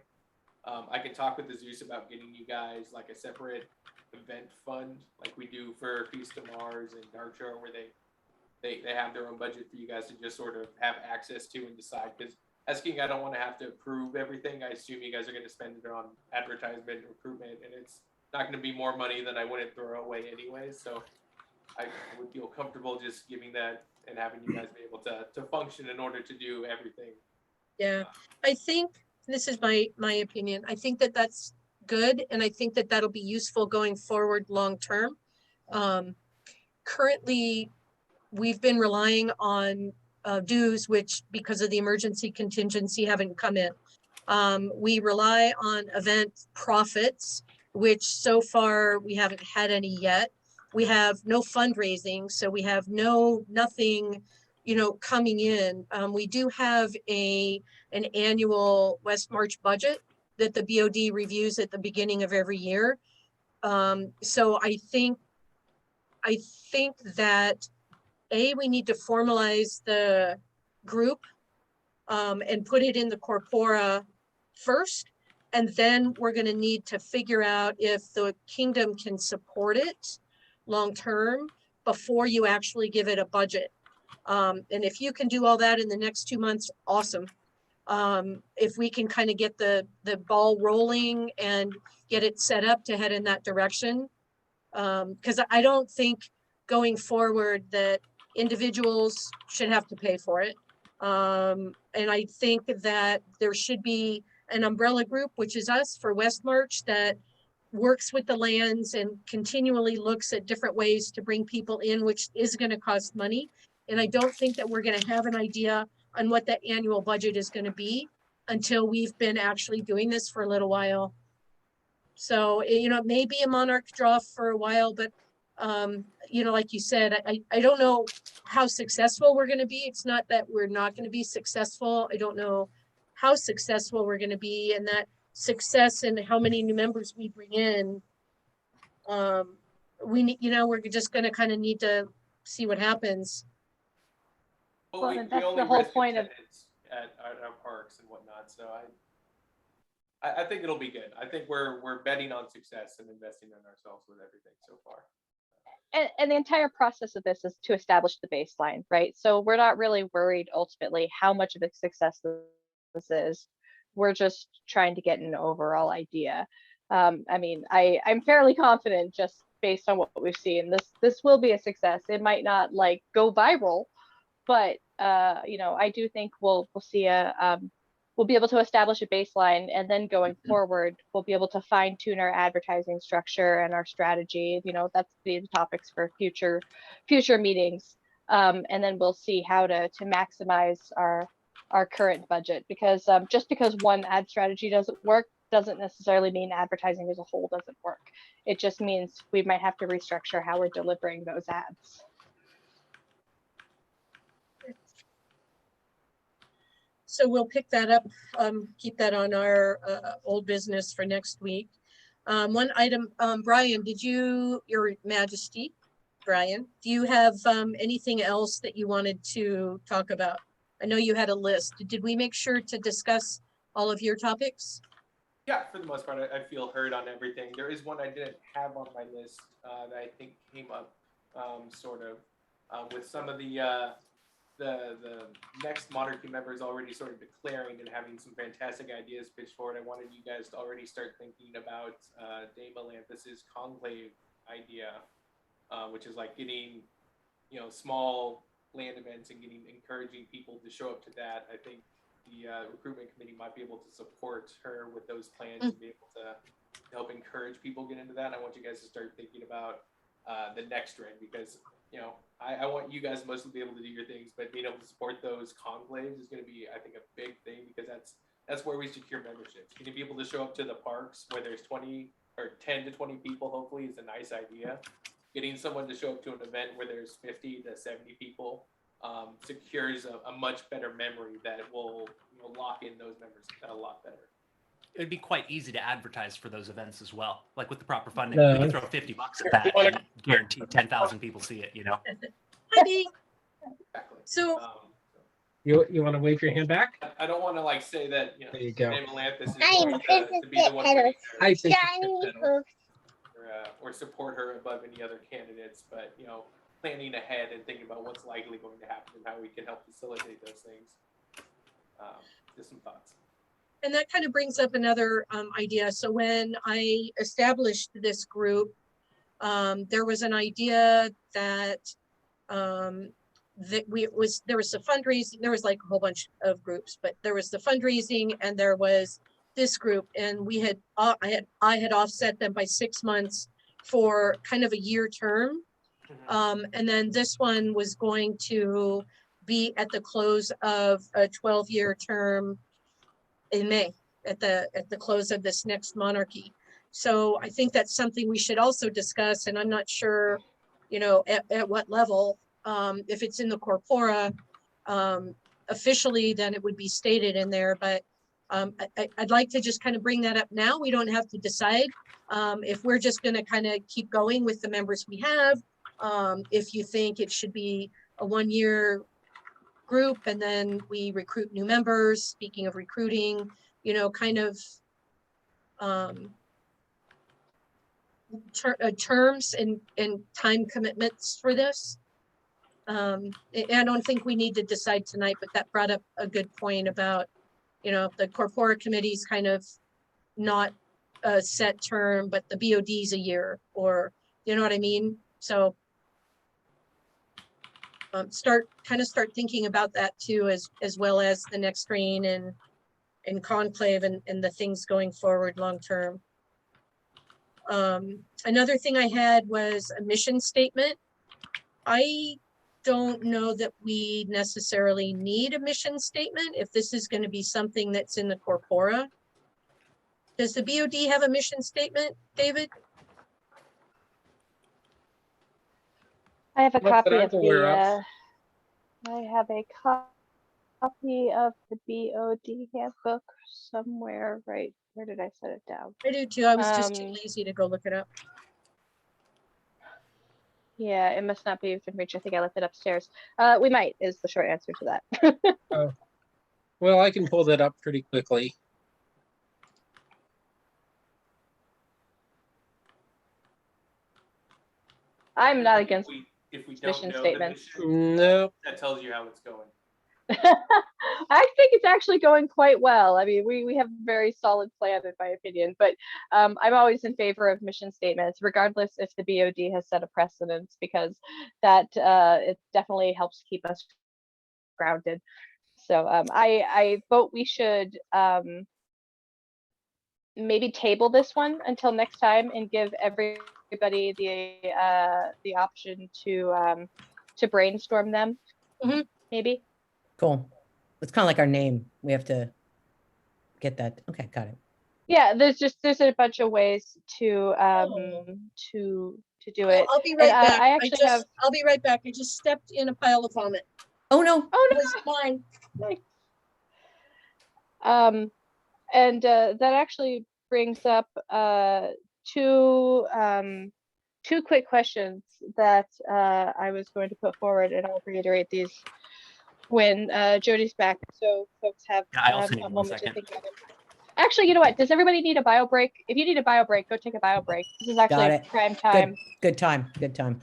F: I can talk with the Zeus about getting you guys like a separate event fund, like we do for Feast of Mars and Dark Shore, where they have their own budget for you guys to just sort of have access to and decide. Because as king, I don't want to have to approve everything. I assume you guys are going to spend it on advertisement and recruitment, and it's not going to be more money than I wouldn't throw away anyways. So I would feel comfortable just giving that and having you guys be able to function in order to do everything.
B: yeah, I think, this is my opinion, I think that that's good, and I think that that'll be useful going forward long term. Currently, we've been relying on dues, which because of the emergency contingency haven't come in. We rely on event profits, which so far we haven't had any yet. We have no fundraising, so we have nothing, you know, coming in. We do have an annual Westmarch budget that the BOD reviews at the beginning of every year. So I think that we need to formalize the group and put it in the corpora first. And then we're going to need to figure out if the kingdom can support it long-term before you actually give it a budget. And if you can do all that in the next 2 months, awesome. If we can kind of get the ball rolling and get it set up to head in that direction. Because I don't think going forward that individuals should have to pay for it. And I think that there should be an umbrella group, which is us for Westmarch, that works with the lands and continually looks at different ways to bring people in, which is going to cost money. And I don't think that we're going to have an idea on what that annual budget is going to be until we've been actually doing this for a little while. So, you know, maybe a monarch draw for a while, but, you know, like you said, I don't know how successful we're going to be. It's not that we're not going to be successful. I don't know how successful we're going to be, and that success and how many new members we bring in. We need, you know, we're just going to kind of need to see what happens.
F: Well,
A: Well,
F: we
A: that's the
F: only
A: whole
F: risk
A: point of-
F: attendance at our parks and whatnot. So I think it'll be good. I think we're betting on success and investing in ourselves with everything so far.
A: And the entire process of this is to establish the baseline, right? So we're not really worried ultimately how much of a success this is. We're just trying to get an overall idea. I mean, I'm fairly confident just based on what we've seen, this will be a success. It might not like go viral, but you know, I do think we'll see we'll be able to establish a baseline, and then going forward, we'll be able to fine tune our advertising structure and our strategy. You know, that's the topics for future meetings. And then we'll see how to maximize our current budget, because just because one ad strategy doesn't work doesn't necessarily mean advertising as a whole doesn't work. It just means we might have to restructure how we're delivering those ads.
B: So we'll pick that up, keep that on our old business for next week. One item, Brian, Your Majesty, Brian, do you have anything else that you wanted to talk about? I know you had a list. Did we make sure to discuss all of your topics?
F: Yeah, for the most part, I feel heard on everything. There is one I didn't have on my list that I think came up sort of with some of the next monarchy members already sort of declaring and having some fantastic ideas pitched forward. I wanted you guys to already start thinking about Dame Alanthus's conclave idea, which is like getting, small land events and encouraging people to show up to that. I think the recruitment committee might be able to support her with those plans and be able to help encourage people get into that. And I want you guys to start thinking about the next trend, because I want you guys mostly to be able to do your things, but being able to support those conclaves is going to be, I think, a big thing, because that's where we secure memberships. Getting people to show up to the parks where there's 20 or 10 to 20 people, hopefully, is a nice idea. Getting someone to show up to an event where there's 50 to 70 people secures a much better memory that will lock in those members a lot better.
C: It would be quite easy to advertise for those events as well. Like with the proper funding,
D: No.
C: we can throw $50 at that and guarantee 10,000 people see it,
B: Hi, Dee.
F: Exactly.
B: So
D: You want to wave your hand back?
F: I don't want to say that
D: There you go.
F: Dame Alanthus is
H: I'm
F: going to be the one winning
D: I think
F: or support her above any other candidates, but planning ahead and thinking about what's likely going to happen and how we can help facilitate those things. Just some thoughts.
B: And that kind of brings up another idea. So when I established this group, there was an idea that there was a fundraising. There was like a whole bunch of groups, but there was the fundraising and there was this group, and we had I had offset them by 6 months for kind of a year term, and then this one was going to be at the close of a 12-year term in May, at the close of this next monarchy. So I think that's something we should also discuss, and I'm not sure, at what level. If it's in the corpora officially, then it would be stated in there, but I'd like to just kind of bring that up now. We don't have to decide if we're just going to kind of keep going with the members we have. If you think it should be a 1-year group and then we recruit new members, speaking of recruiting, kind of terms and time commitments for this. I don't think we need to decide tonight, but that brought up a good point about, the corpora committee's kind of not a set term, but the BOD's a year, or, you know what I mean? So start thinking about that too, as well as the next reign and conclave and the things going forward long term. Another thing I had was a mission statement. I don't know that we necessarily need a mission statement if this is going to be something that's in the corpora. Does the BOD have a mission statement, David?
A: I have a
D: Not that
A: copy
D: I'm
A: of
D: aware of.
A: I have a copy of the BOD handbook somewhere. Right, where did I set it down?
B: I do too. I was just too
A: Um,
B: lazy to go look it up.
A: Yeah, it must not be within reach. I think I left it upstairs. We might is the short answer to that.
D: Well, I can pull that up pretty quickly.
A: I'm not against
F: If we don't
A: mission
F: know the
A: statements.
F: mission,
D: No,
F: that tells you how it's going.
A: I think it's actually going quite well. I mean, we have a very solid plan, in my opinion, but I'm always in favor of mission statements, regardless if the BOD has set a precedence, because that it definitely helps keep us grounded. So I vote we should maybe table this one until next time and give everybody the option to brainstorm them.
B: Mhm.
A: Maybe.
E: Cool. It's kind of like our name. We have to get that. Okay, got it.
A: Yeah, there's a bunch of ways to do it.
B: I'll be
A: And,
B: right back.
A: I actually have.
B: I'll be right back. I just stepped in a pile of vomit.
E: Oh, no.
A: Oh
B: It was mine.
A: no. And that actually brings up two quick questions that I was going to put forward, and I'll reiterate these when Jody's back, so folks have
C: Yeah, I also need
A: a
C: 1
A: moment to
C: second.
A: think about it. Actually, you know what? Does everybody need a bio break? If you need a bio break, go take a bio break. This is actually
E: Got
A: a
E: it.
A: prime time.
E: Good time. Good time.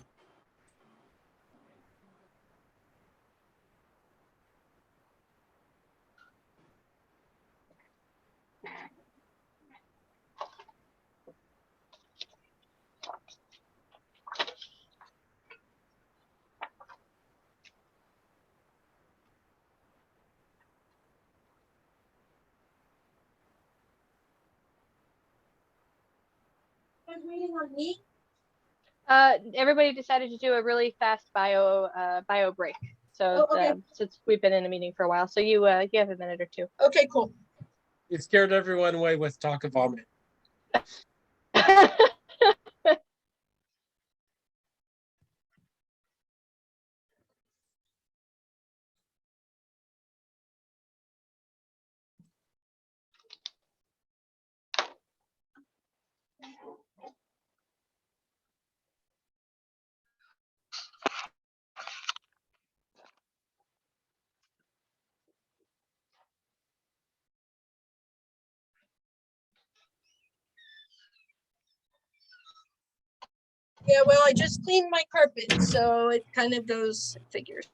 B: Waiting on me?
A: Everybody decided to do a really fast bio break. So
B: Oh, okay.
A: since we've been in a meeting for a while, so you have a minute or two.
B: Okay, cool.
D: It scared everyone away with talk of vomit.
B: Yeah, well, I just cleaned my carpet, so it kind of goes figures.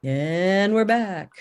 E: And we're back.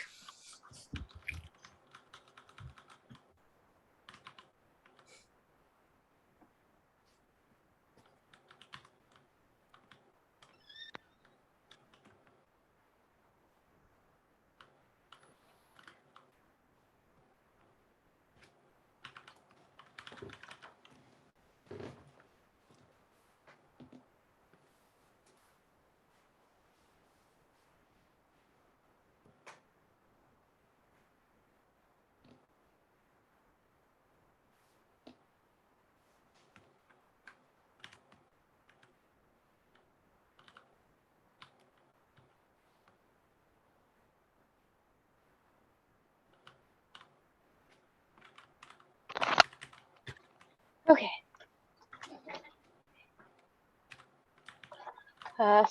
A: Okay.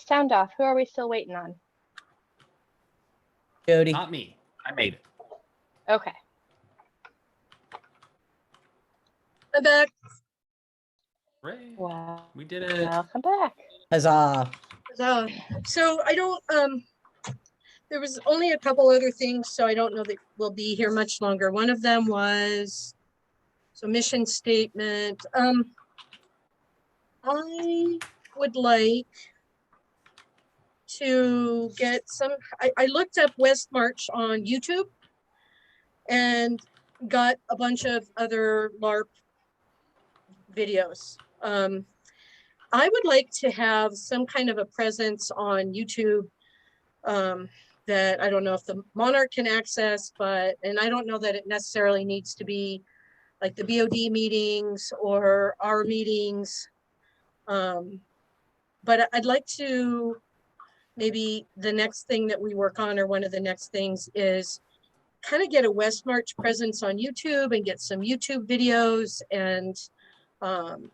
A: Sound off. Who are we still waiting on?
E: Jody.
C: Not me. I made it.
A: Okay.
B: I'm back.
C: Hooray.
A: Wow.
C: We did it.
A: Welcome back.
E: Huzzah.
B: So I don't, there was only a couple other things, so I don't know that we'll be here much longer. One of them was, so mission statement. I would like to get some, I looked up Westmarch on YouTube and got a bunch of other LARP videos. I would like to have some kind of a presence on YouTube that I don't know if the Monarch can access, and I don't know that it necessarily needs to be like the BOD meetings or our meetings. But I'd like to, maybe the next thing that we work on, or one of the next things, is kind of get a Westmarch presence on YouTube and get some YouTube videos. And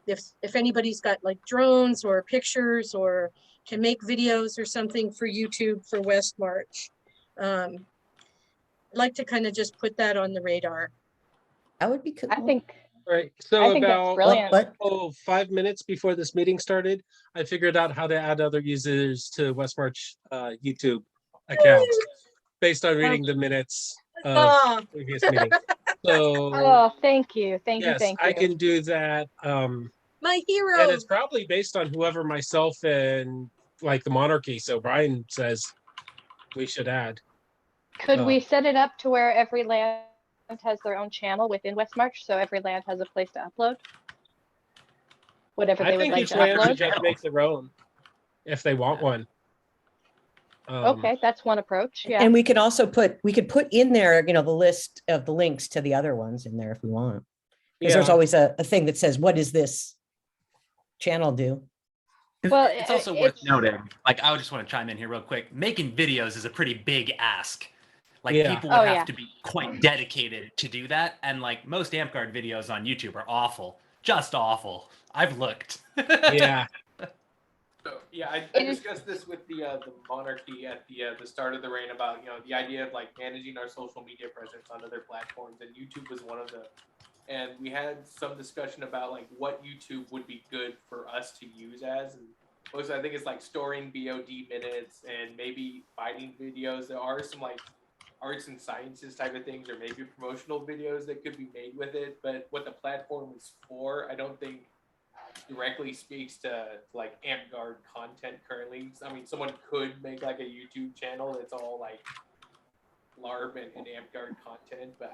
B: if anybody's got like drones or pictures or can make videos or something for YouTube for Westmarch, I'd like to kind of just put that on the radar.
E: That would be cool.
A: I think
D: Right.
A: I
D: So
A: think that's
D: about
A: brilliant.
D: 5 minutes before this meeting started, I figured out how to add other users to Westmarch YouTube account. based on reading the minutes of
B: Oh,
D: previous meeting. So
A: Oh, thank you, thank you,
D: yes,
A: thank
D: I
A: you.
D: can do that.
B: my
D: And
B: hero.
D: it's probably based on whoever myself and like the monarchy. So Brian says we should add.
A: Could we set it up to where every land has their own channel within Westmarch, so every land has a place to upload? Whatever
D: I
A: they would
D: think
A: like
D: each
A: to
D: land should
A: upload?
D: just make their own if they want one.
A: Okay, that's one approach, yeah.
E: And we could put in there, the list of the links to the other ones in there if we want. Because there's
D: Yeah.
E: always a thing that says, what does this channel do?
A: Well,
C: It's also worth noting, like, I would just want to chime in here real quick. Making videos is a pretty big ask. Like,
D: Yeah.
C: people would
A: Oh,
C: have
A: yeah.
C: to be quite dedicated to do that. And like most amp guard videos on YouTube are awful, just awful. I've looked.
D: Yeah.
F: So yeah, I
A: It is-
F: discussed this with the monarchy at the start of the reign about the idea of like managing our social media presence on other platforms, and YouTube was one of them. And we had some discussion about like what YouTube would be good for us to use as, and most I think it's like storing BOD minutes and maybe fighting videos. There are some like arts and sciences type of things, or maybe promotional videos that could be made with it. But what the platform is for, I don't think directly speaks to like amp guard content currently. I mean, someone could make like a YouTube channel that's all like LARP and amp guard content, but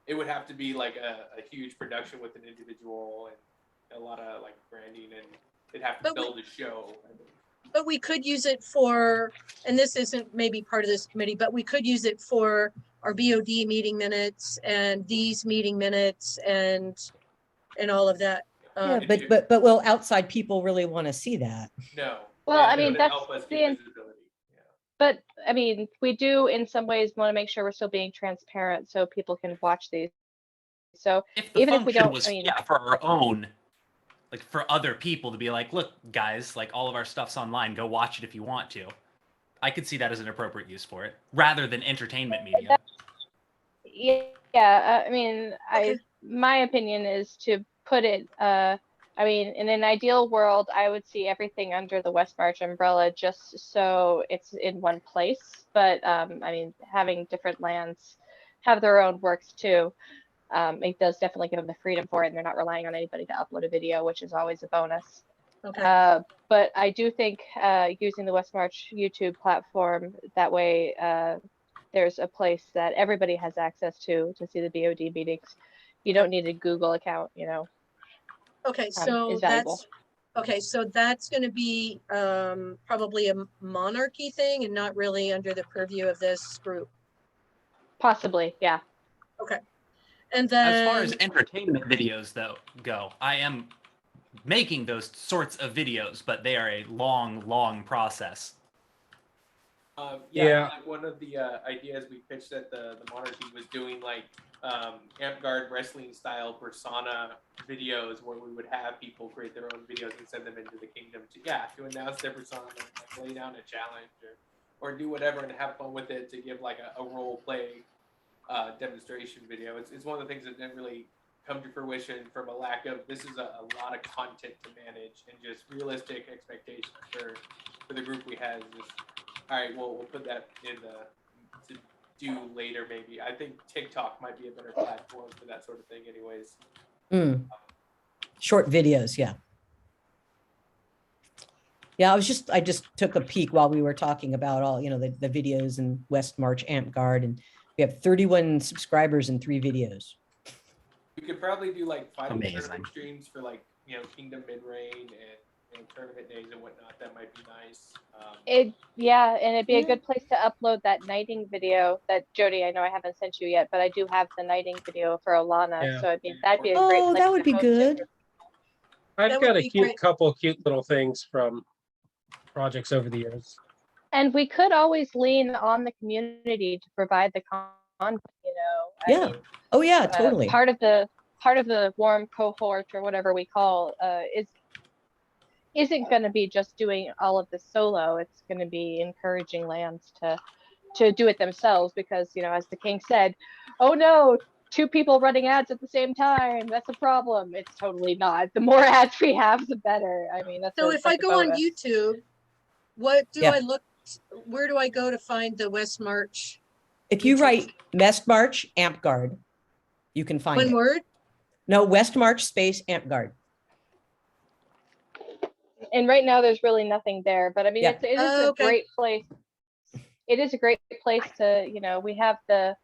F: it would have to be like a huge production with an individual and a lot of like branding, and it'd have to
B: But we-
F: build a show. I think.
B: But we could use it for, and this isn't maybe part of this committee, but we could use it for our BOD meeting minutes and these meeting minutes and all of that.
E: Yeah,
F: Um,
E: but will outside people really want to see that?
F: No.
A: Well, I
F: And it
A: mean,
F: would
A: that's
F: help us
A: the
F: get
A: in-
F: visibility. Yeah.
A: But I mean, we do in some ways want to make sure we're still being transparent so people can watch these. So
C: If the
A: even if we
C: function
A: don't,
C: was
A: I mean,
C: for our own, like for other people to be like, look, guys, like all of our stuff's online. Go watch it if you want to. I could see that as an appropriate use for it, rather than entertainment media.
A: yeah, I mean,
B: Okay.
A: my opinion is to put it, I mean, in an ideal world, I would see everything under the Westmarch umbrella just so it's in one place. But I mean, having different lands have their own works too. It does definitely give them the freedom for it, and they're not relying on anybody to upload a video, which is always a bonus.
B: Okay.
A: But I do think using the Westmarch YouTube platform, that way there's a place that everybody has access to see the BOD meetings. You don't need a Google account,
B: Okay, so
A: is valuable.
B: that's going to be probably a monarchy thing and not really under the purview of this group.
A: Possibly, yeah.
B: And then
C: As far as entertainment videos though go, I am making those sorts of videos, but they are a long process.
D: Yeah.
F: Like one of the ideas we pitched at the monarchy was doing like amp guard wrestling style persona videos where we would have people create their own videos and send them into the kingdom to announce their persona, like lay down a challenge or do whatever and have fun with it, to give like a role play demonstration video. It's one of the things that didn't really come to fruition from a lack of, this is a lot of content to manage, and just realistic expectations for the group we had. Just, all right, well, we'll put that in to do later maybe. I think TikTok might be a better platform for that sort of thing anyways.
E: Short videos, yeah. Yeah, I just took a peek while we were talking about all, the videos and Westmarch Amp Guard, and we have 31 subscribers and 3 videos.
F: You could probably do like fighting
C: Amazing.
F: tournament streams for like, Kingdom mid-reign and tournament days and whatnot. That might be nice.
A: And it'd be a good place to upload that knighting video that Jody, I know I haven't sent you yet, but I do have the knighting video for Olana.
D: Yeah.
A: So I mean, that'd be a great
E: Oh,
A: place
E: that would
A: to
E: be
A: host it.
E: good.
D: I've
B: That
D: got
B: would
D: a
B: be great.
D: couple cute little things from projects over the years.
A: And we could always lean on the community to provide the content, I
E: Yeah.
A: mean,
E: Oh yeah, totally.
A: part of the warm cohort or whatever we call isn't going to be just doing all of this solo. It's going to be encouraging lands to do it themselves, because as the king said, oh no, 2 people running ads at the same time, that's a problem. It's totally not. The more ads we have, the better. I mean, that's
B: so if I
A: a
B: go on
A: bonus.
B: YouTube, what do
E: Yeah.
B: I look where do I go to find the Westmarch?
E: If you write Westmarch Amp Guard, you can find
B: One
E: it.
B: word?
E: No, Westmarch space Amp Guard.
A: And right now there's really nothing there, but I mean,
E: Yeah.
A: it is
B: Oh,
A: a
B: okay.
A: great place. It is a great place to, you know, we have the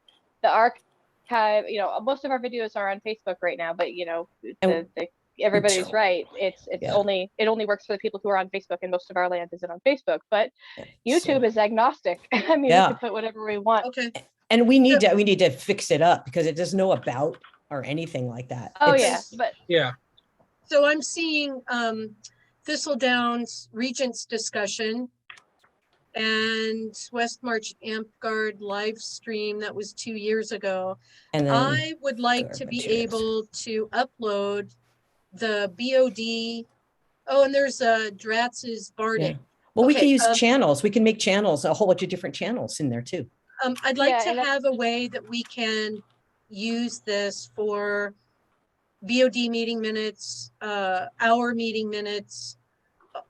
A: archive, you know, most of our videos are on Facebook right now, but you know,
E: And-
A: everybody's right. It's
E: Yeah.
A: only, it only works for the people who are on Facebook, and most of our land isn't on Facebook, but
E: Yeah,
A: YouTube
E: so-
A: is agnostic. I mean,
E: Yeah.
A: we can put whatever we want.
B: Okay.
E: And we need to fix it up because it does no about or anything like that.
A: Oh
E: It's-
A: yeah, but
D: Yeah,
B: So I'm seeing Thistledown's Regents discussion and Westmarch Amp Guard live stream that was 2 years ago.
E: And then
B: I would like
E: other
B: to be
E: materials.
B: able to upload the BOD. Oh, and there's Dratz's
E: yeah.
B: Barding.
E: Well, we
B: Okay,
E: can use channels. We can make channels, a whole bunch of different channels in there too.
B: I'd like
A: Yeah,
B: to
A: and that's-
B: have a way that we can use this for BOD meeting minutes, our meeting minutes,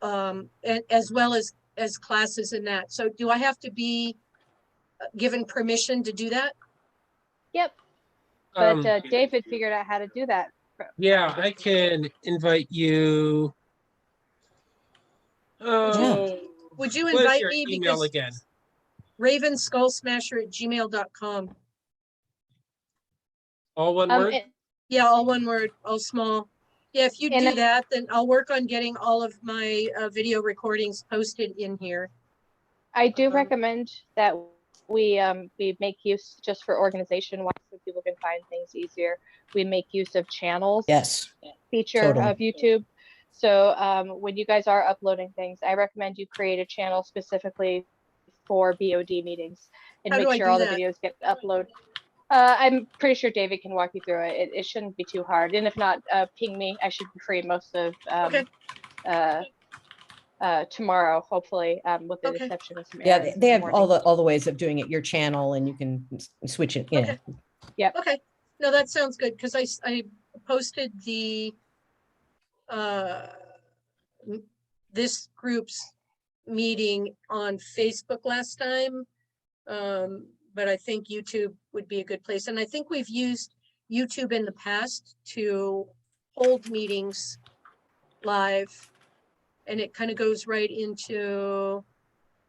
B: and as well as classes in that. So do I have to be given permission to do that?
A: yep. But
D: um,
A: David figured out how to do that.
D: yeah, I can invite you. Oh,
B: Would you
D: what is
B: invite
D: your
B: me?
D: email
B: Because
D: again?
B: ravenskullsmasher@gmail.com.
D: All one
A: Um,
D: word?
A: and-
B: Yeah, all one word, all small. Yeah, if you
A: And
B: do
A: I-
B: that, then I'll work on getting all of my video recordings posted in here.
A: I do
B: Um,
A: recommend that we make use, just for organization wise, so people can find things easier. We make use of channels
E: Yes.
A: feature
E: Totally.
A: of YouTube. So when you guys are uploading things, I recommend you create a channel specifically for BOD meetings and
B: How do
A: make
B: I
A: sure
B: do
A: all
B: that?
A: the videos get uploaded. I'm pretty sure David can walk you through it. It shouldn't be too hard. And if not, ping me. I should be free most of
B: Okay.
A: tomorrow, hopefully, with the
B: Okay.
A: exception of some
E: Yeah,
A: errands in
E: they
A: the
E: have
A: morning.
E: all the ways of doing it. Your channel, and you can switch it. Yeah.
B: Okay. Okay, no, that sounds good, because I posted the this group's meeting on Facebook last time. But I think YouTube would be a good place, and I think we've used YouTube in the past to hold meetings live, and it kind of goes right into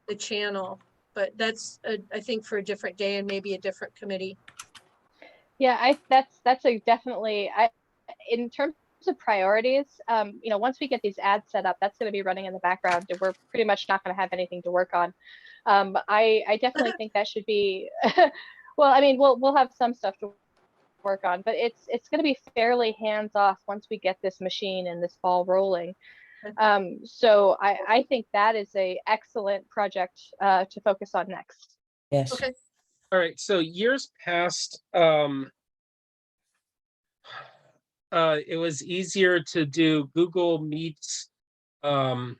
B: the channel, but that's I think for a different day and maybe a different committee.
A: Yeah, that's a definitely, in terms of priorities, you know, once we get these ads set up, that's going to be running in the background, and we're pretty much not going to have anything to work on. I definitely think that should be, well, I mean, we'll have some stuff to work on, but it's going to be fairly hands off once we get this machine and this ball rolling. So I think that is a excellent project to focus on next.
E: Yes.
B: Okay.
D: All right, so years past, it was easier to do Google Meets, Google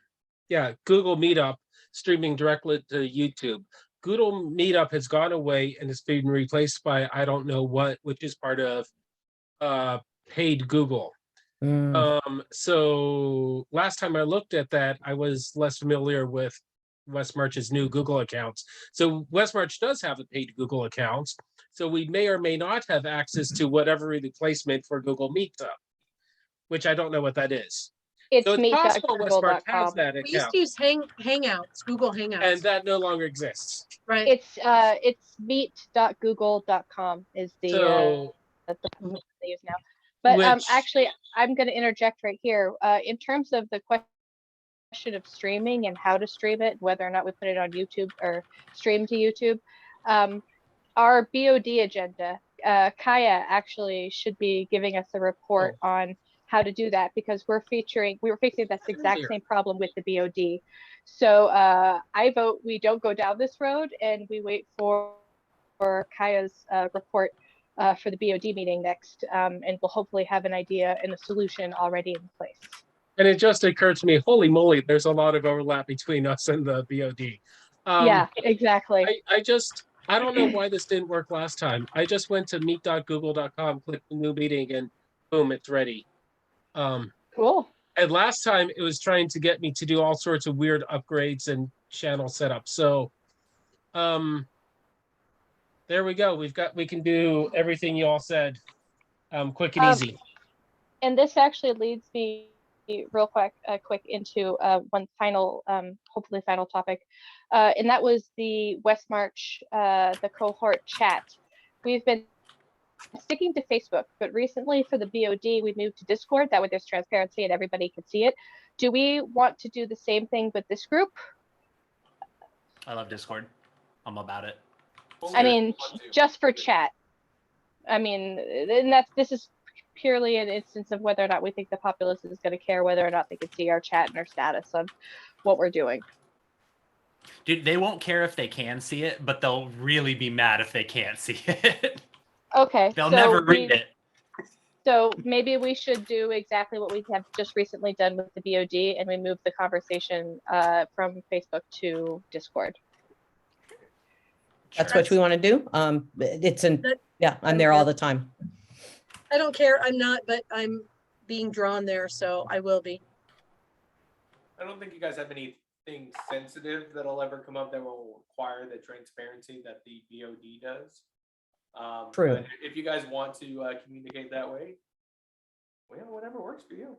D: Meetup streaming directly to YouTube. Google Meetup has gone away and it's been replaced by I don't know what, which is part of paid Google. So last time I looked at that, I was less familiar with Westmarch's new Google accounts. So Westmarch does have a paid Google account. So we may or may not have access to whatever replacement for Google Meetup, which I don't know what that is.
A: It's
D: So it's possible Westmarch has
A: meet.google.com.
D: that
B: We used
D: account,
B: to use Hangouts, Google Hangouts.
D: and that no longer exists.
B: Right.
A: It's meet.google.com is the
D: So
A: they use now. But
D: which-
A: actually, I'm going to interject right here. In terms of the question of streaming and how to stream it, whether or not we put it on YouTube or stream to YouTube, our BOD agenda, Kaya actually should be giving us a report on how to do that, because we were facing this exact
D: Earlier.
A: same problem with the BOD. So I vote we don't go down this road and we wait for Kaya's report for the BOD meeting next, and we'll hopefully have an idea and a solution already in place.
D: And it just occurred to me, holy moly, there's a lot of overlap between us and the BOD.
A: Yeah, exactly.
D: I don't know why this didn't work last time. I just went to meet.google.com, clicked the new meeting, and boom, it's ready.
A: Cool.
D: And last time it was trying to get me to do all sorts of weird upgrades and channel set up. So, there we go. We can do everything you all said, quick and easy.
A: And this actually leads me real quick into one final, hopefully final topic, and that was the Westmarch, the cohort chat. We've been sticking to Facebook, but recently for the BOD, we moved to Discord. That way there's transparency and everybody can see it. Do we want to do the same thing with this group?
C: I love Discord. I'm about it.
A: I mean, just for chat. I mean, and this is purely an instance of whether or not we think the populace is going to care whether or not they can see our chat and our status of what we're doing.
C: Dude, they won't care if they can see it, but they'll really be mad if they can't see it.
A: Okay.
C: They'll never read it.
A: So maybe we should do exactly what we have just recently done with the BOD, and we move the conversation from Facebook to Discord.
E: That's
C: Sure.
E: what we want to do. Yeah, I'm there all the time.
B: I don't care. I'm not, but I'm being drawn there, so I will be.
F: I don't think you guys have anything sensitive that'll ever come up that will require the transparency that the BOD does.
E: True.
F: But if you guys want to communicate that way, well, whatever works for you.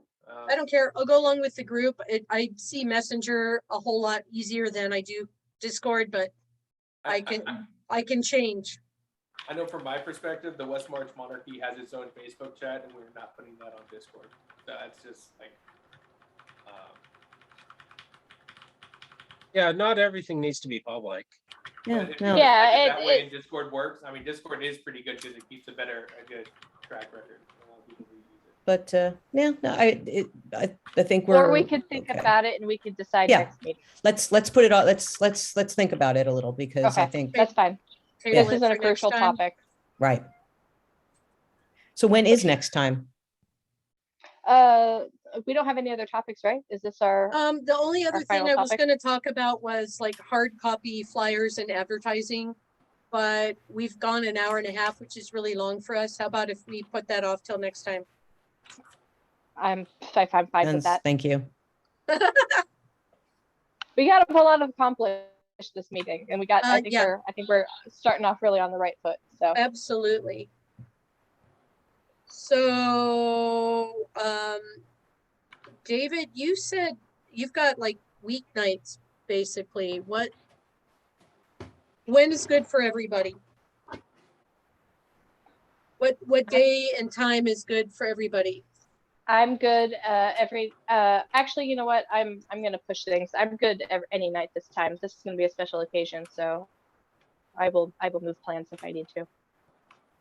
B: I don't care. I'll go along with the group. I see Messenger a whole lot easier than I do Discord, but I can change.
F: I know from my perspective, the Westmarch Monarchy has its own Facebook chat, and we're not putting that on Discord. That's just like.
D: Yeah, not everything needs to be public.
E: Yeah,
F: But if
E: no.
F: you
A: Yeah,
F: decide that way and Discord works. I mean, Discord is pretty good because it keeps a good track record. A lot of people do use it.
E: But yeah, no, I think we're.
A: Or we could think
E: okay.
A: about it and we could decide
E: Yeah.
A: next meeting.
E: Let's put it on. Let's think about it a little because I
A: Okay.
E: think
A: That's fine.
B: Table
A: This
B: it
A: isn't
B: for
A: a
B: next
A: crucial
B: time.
A: topic.
E: right. So when is next time?
A: We don't have any other topics, right? Is this our?
B: The only other thing
A: final
B: I was
A: topic?
B: gonna talk about was like hard copy flyers and advertising. But we've gone an hour and a half, which is really long for us. How about if we put that off till next time?
A: I'm fine with
E: Jens,
A: that.
E: thank you.
A: We got a whole lot of accomplished this meeting, and we got. I think
B: yeah.
A: we're starting off really on the right foot. So
B: Absolutely. So, David, you said you've got like weeknights, basically. When is good for everybody? What day and time is good for everybody?
A: I'm good. Actually, you know what? I'm gonna push things. I'm good any night this time. This is gonna be a special occasion, so I will move plans if I need to.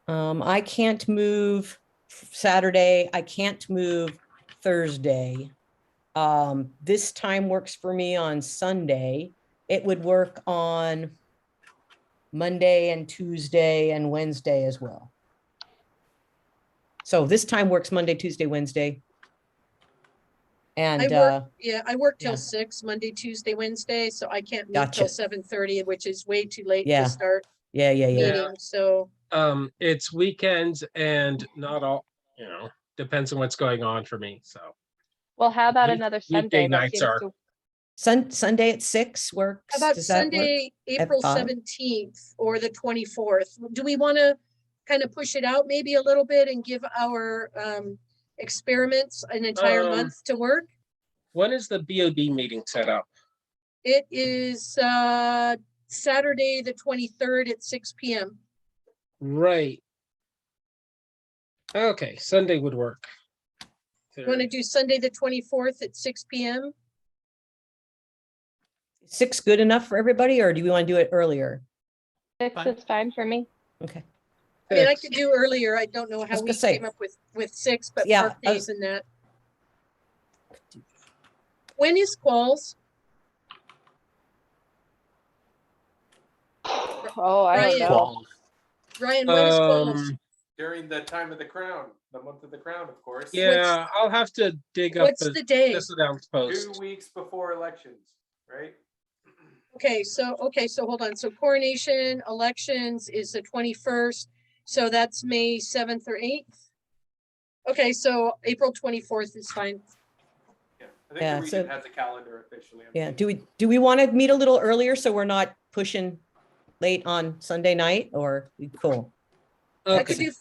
E: I can't move Saturday. I can't move Thursday. This time works for me on Sunday. It would work on Monday and Tuesday and Wednesday as well. So this time works Monday, Tuesday, Wednesday. And
B: I work till
E: yeah.
B: 6 Monday, Tuesday, Wednesday, so I can't meet till
E: Gotcha.
B: 7:30, which is way too late
E: Yeah.
B: to start
E: yeah.
B: meeting. So
D: It's weekends and not all, depends on what's going on for me. So
A: Well, how about
D: Week-
A: another
D: weekday
A: Sunday? That
D: nights
A: seems
D: are-
A: to
E: Sunday at 6 works.
B: how about
E: Does that work?
B: Sunday, April
E: 5?
B: 17th or the 24th? Do we want to kind of push it out maybe a little bit and give our experiments an entire month to work?
D: when is the BOD meeting set up?
B: It is Saturday, the 23rd at 6 p.m.
D: Right. Okay, Sunday would work.
B: You want to do Sunday, the 24th at 6 p.m.?
E: 6 good enough for everybody, or do we want to do it earlier?
A: 6
C: Fine.
A: is fine for me.
E: Okay.
B: I mean, I
D: Six.
B: could do earlier. I don't know how
E: was
B: we
E: gonna say-
B: came up with 6, but
E: Yeah,
B: park
E: I was-
B: days and that. When is Qualls?
A: Oh, I don't
B: Ryan.
A: know.
B: Ryan, when is Qualls?
F: During the time of the crown, the month of the crown, of course.
D: Yeah, I'll have to dig up
B: What's the day?
D: this announced post.
F: 2 weeks before elections, right?
B: Okay, so hold on. So coronation elections is the 21st. So that's May 7th or 8th. Okay, so April 24th is fine.
F: Yeah, I think
E: Yeah,
F: the region
E: so-
F: has a calendar officially.
E: Yeah, do we want to meet a little earlier so we're not pushing late on Sunday night or cool?
B: I could
D: Okay.
B: do,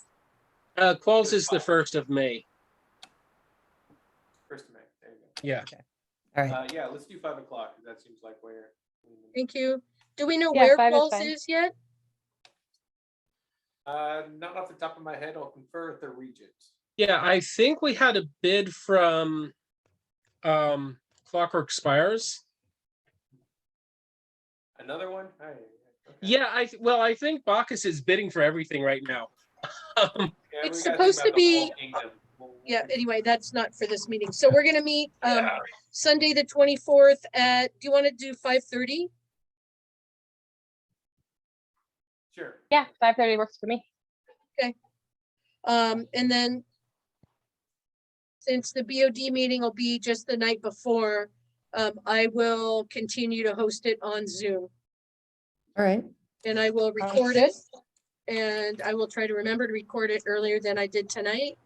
D: Qualls is the 1st of May.
F: 1st of May. There you go.
D: Yeah.
E: All right.
F: Yeah, let's do 5 o'clock, because that seems like where.
B: thank you. Do we know
A: Yeah,
B: where
A: 5 is
B: Qualls
A: fine.
B: is yet?
F: Not off the top of my head, I'll confer with the regent.
D: Yeah, I think we had a bid from Clockwork Spires.
F: Another one? Okay.
D: Yeah, I think Bacchus is bidding for everything right now.
F: Yeah,
B: It's
F: we gotta think
B: supposed to
F: about the whole
B: be-
F: kingdom.
B: Yeah, anyway, that's not for this meeting. So we're gonna meet
D: Yeah.
B: Sunday, the 24th at, do you want to do 5:30?
F: Sure.
A: Yeah, 5:30 works for me.
B: And then since the BOD meeting will be just the night before, I will continue to host it on Zoom.
E: All right.
B: And I will
A: Sounds
B: record
A: good.
B: it. And I will try to remember to record it earlier than I did tonight.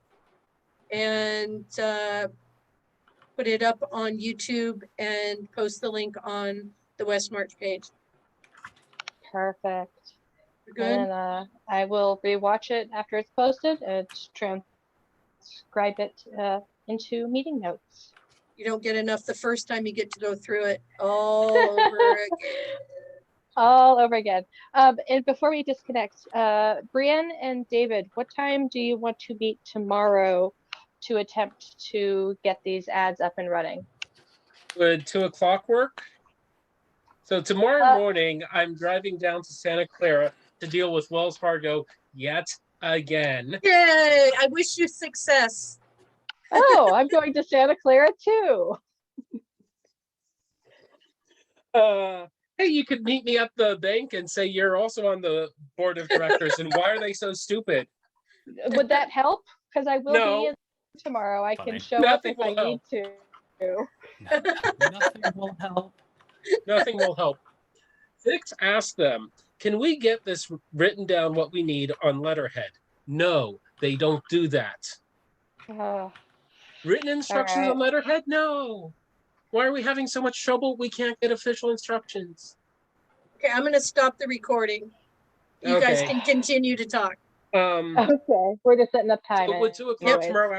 B: And put it up on YouTube and post the link on the Westmarch page.
A: Perfect.
B: We're good?
A: And I will rewatch it after it's posted and transcribe it into meeting notes.
B: You don't get enough the first time, you get to go through it all over again.
A: All over again. And before we disconnect, Brienne and David, what time do you want to meet tomorrow to attempt to get these ads up and running?
D: Would 2 o'clock work? So tomorrow
A: Uh,
D: morning, I'm driving down to Santa Clara to deal with Wells Fargo yet again.
B: Yay, I wish you success.
A: Oh, I'm going to Santa Clara too.
D: Hey, you could meet me at the bank and say you're also on the board of directors, and why are they so stupid?
A: Would that help? Because I will
D: No.
A: be in tomorrow. I
C: Funny.
A: can show
D: Nothing
A: up if I
D: will
A: need to.
C: No, nothing will help.
D: Nothing will help. Six asked them, can we get this written down what we need on letterhead? No, they don't do that. Written instructions
A: right.
D: on letterhead? No. Why are we having so much trouble? We can't get official instructions.
B: Okay, I'm gonna stop the recording. You guys
D: Okay.
B: can continue to talk.
A: Okay, we're just setting up time.
D: So would 2 o'clock
A: anyways.
D: tomorrow